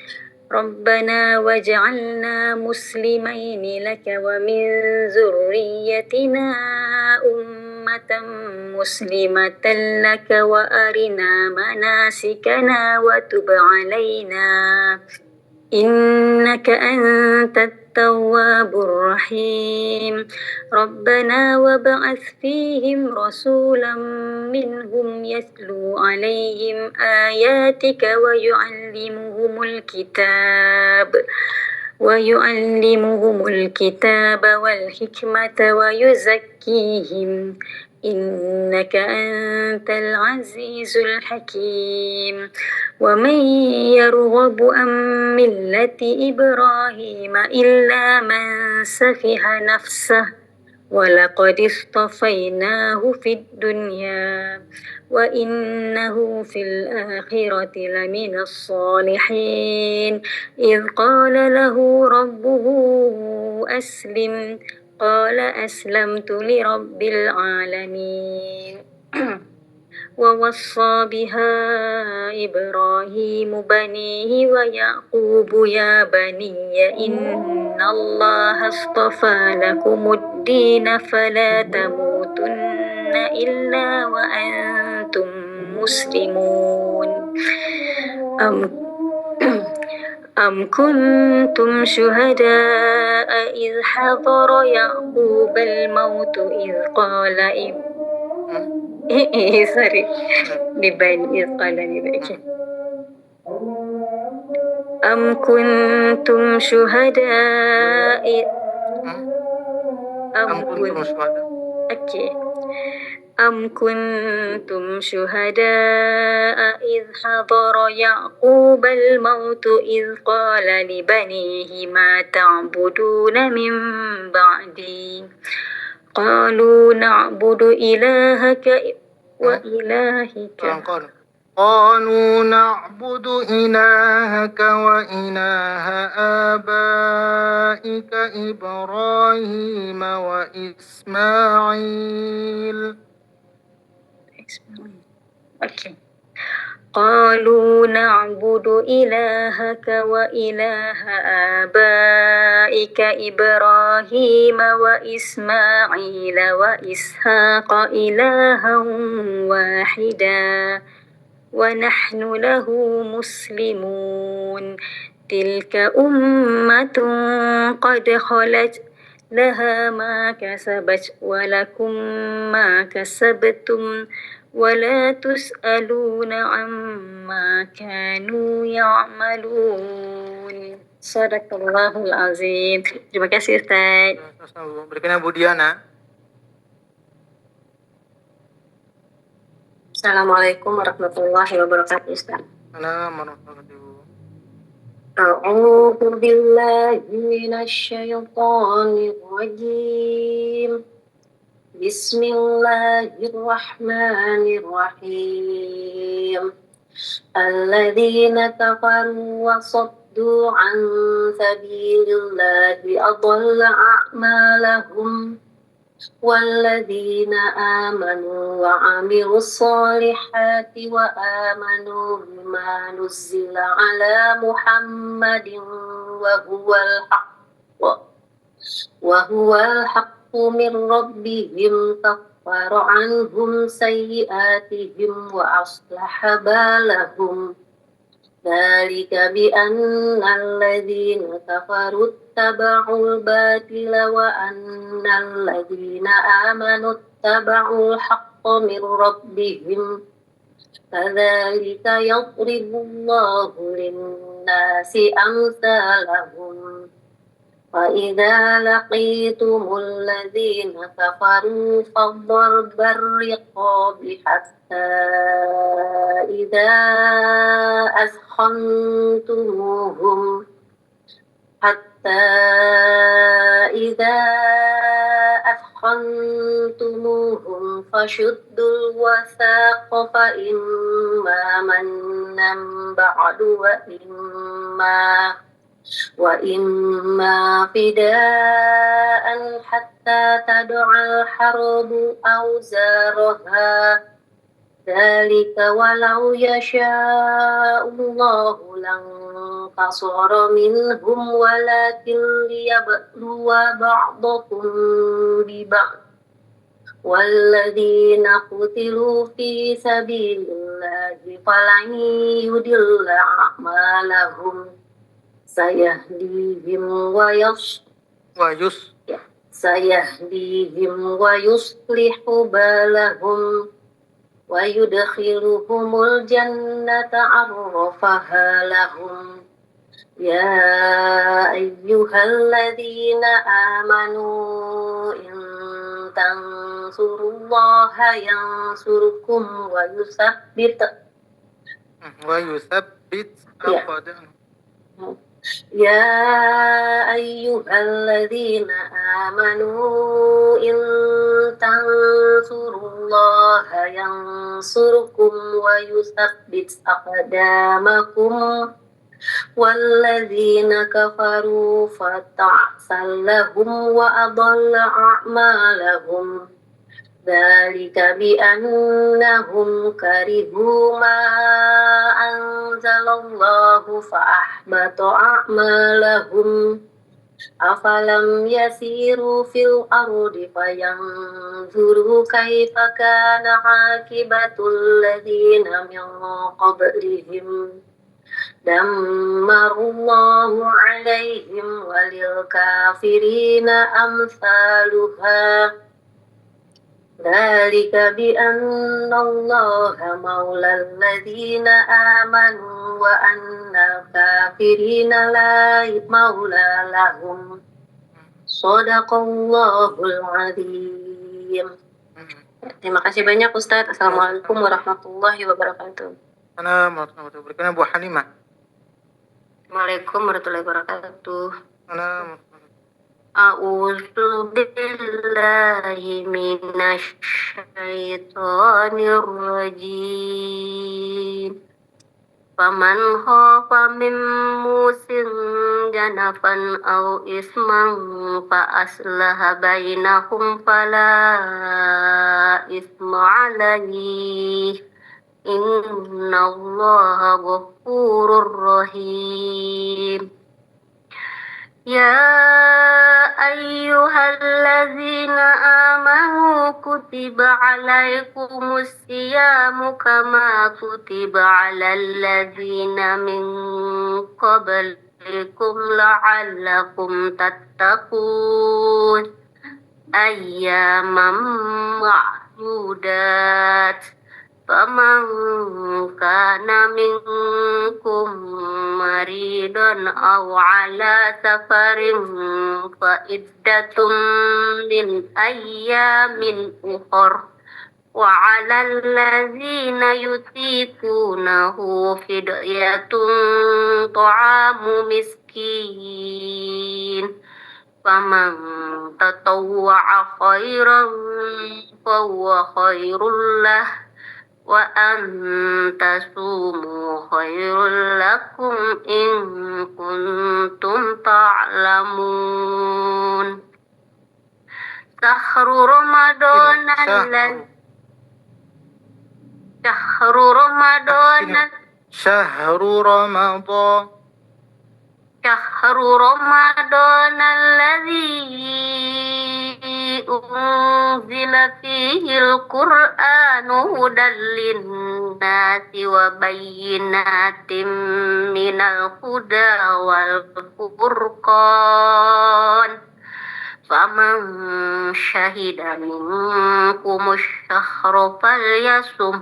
ربنا واجعلنا مسلمين لك ومن ذريتنا أمة مسلمة لك وأرنا مناسكنا وتب علينا إنك أنت التواب الرحيم ربنا وابعث فيهم رسولا منهم يتلو عليهم آياتك ويعلمهم الكتاب والحكمة ويزكيهم إنك أنت العزيز الحكيم ومن يرغب عن ملة إبراهيم إلا من سفه نفسه ولقد اصطفيناه في الدنيا وإنه في الآخرة لمن الصالحين إذ قال له ربه أسلم قال أسلمت لرب العالمين ووصى بها إبراهيم بنيه ويعقوب يا بني إن الله اصطفى لكم الدين فلا تموتن إلا وأنتم مسلمون أم كنتم شهداء إذ حضر يعقوب الموت إذ قال أم كنتم شهداء أم كنتم شهداء إذ حضر يعقوب الموت إذ قال لبنيه ما تعبدون من بعدي قالوا نعبد إلهك وإلهك قالوا نعبد إلهك وإله آبائك إبراهيم وإسماعيل. Okay. قالوا نعبد إلهك وإله آبائك إبراهيم وإسماعيل وإسحاق إلها واحدا ونحن له مسلمون تلك أمة قد خلت لها ما كسبت ولكم ما كسبتم ولا تسألون عما كانوا يعملون. Sadaqallahul azim. Terima kasih Ustaz. Berikutnya Bu Diana. Assalamualaikum warahmatullahi wabarakatuh Ustaz. Assalamualaikum. A'udzu billahi minasyaitonir rajim. Bismillahirrahmanirrahim. Alladzina kafaru wa saddu an sabilillahi adalla a'malahum والذين آمنوا وعملوا الصالحات وآمنوا بما نزل على محمد وهو الحق من ربهم كفر عنهم سيئاتهم وأصلح بالهم ذلك بأن الذين كفروا اتبعوا الباطل وأن الذين آمنوا اتبعوا الحق من ربهم كذلك يضرب الله للناس أمثالهم فإذا لقيتم الذين كفروا فضرب الرقاب حتى إذا أثخنتموهم فشدوا الوثاق فإما منا بعد وإما فداء حتى تدع الحرب أوزارها ذلك ولو يشاء الله لانتصر منهم ولكن ليبلو بعضكم ببعض والذين قتلوا في سبيل الله فلن يضل أعمالهم سيهديهم ويصلح بالهم ويدخلهم الجنة عرفها لهم يا أيها الذين آمنوا إن تنصروا الله ينصركم ويثبت أقدامكم. يا أيها الذين آمنوا إن تنصروا الله ينصركم ويثبت أقدامكم والذين كفروا فتعسا لهم وأضل أعمالهم ذلك بأنهم كرهوا ما أنزل الله فأحبط أعمالهم أفلم يسيروا في الأرض فينظروا كيف كان عاقبة الذين من قبلهم دمر الله عليهم وللكافرين أمثالها ذلك بأن الله مولى الذين آمنوا وأن الكافرين لا مولى لهم صدق Allahul Azim. Terima kasih banyak Ustadz. Assalamualaikum warahmatullahi wabarakatuh. Assalamualaikum. Berikutnya Bu Halimah. Waalaikumsalam warahmatullahi wabarakatuh. Assalamualaikum. A'udzu billahi minasy syaithanir rajim. Faman khafa min musin janafan aw isman fa aslaha bainahum fala isma alaihi innallaha ghafurur rahim. Ya ayyuhallazina amanu kutiba alaikumus siyamu kama kutiba alal ladzina min qablikum la'allakum tattaqun ayyaman ma'dudat. Faman kana minkum maridan aw ala safarin fa iddatum min ayyamin ukhra wa 'alal ladzina yutiqunahu fidyatun ta'amu miskin. Faman tatawwa'a khairan fa huwa khairul lah wa antasumu khairul lakum in kuntum ta'lamun. Sahru Ramadan Syahru Ramadan Syahru Ramadan. Syahru Ramadan alladzi unzila fihi al-Qur'anu hudan lin-nasi wa bayyinatin minal huda wal furqan. Faman syahida minkumus syahra falyasum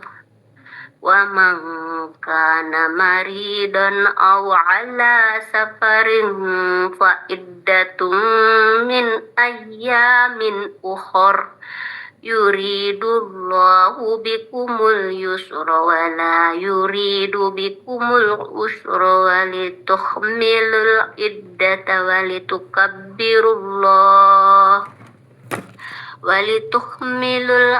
wa man kana maridan aw ala safarin fa iddatum min ayyamin ukhra yuridullahu bikumul yusra wa la yuridu bikumul usra wa litukhmilul iddata wa litukabbirullah wa litukhmilul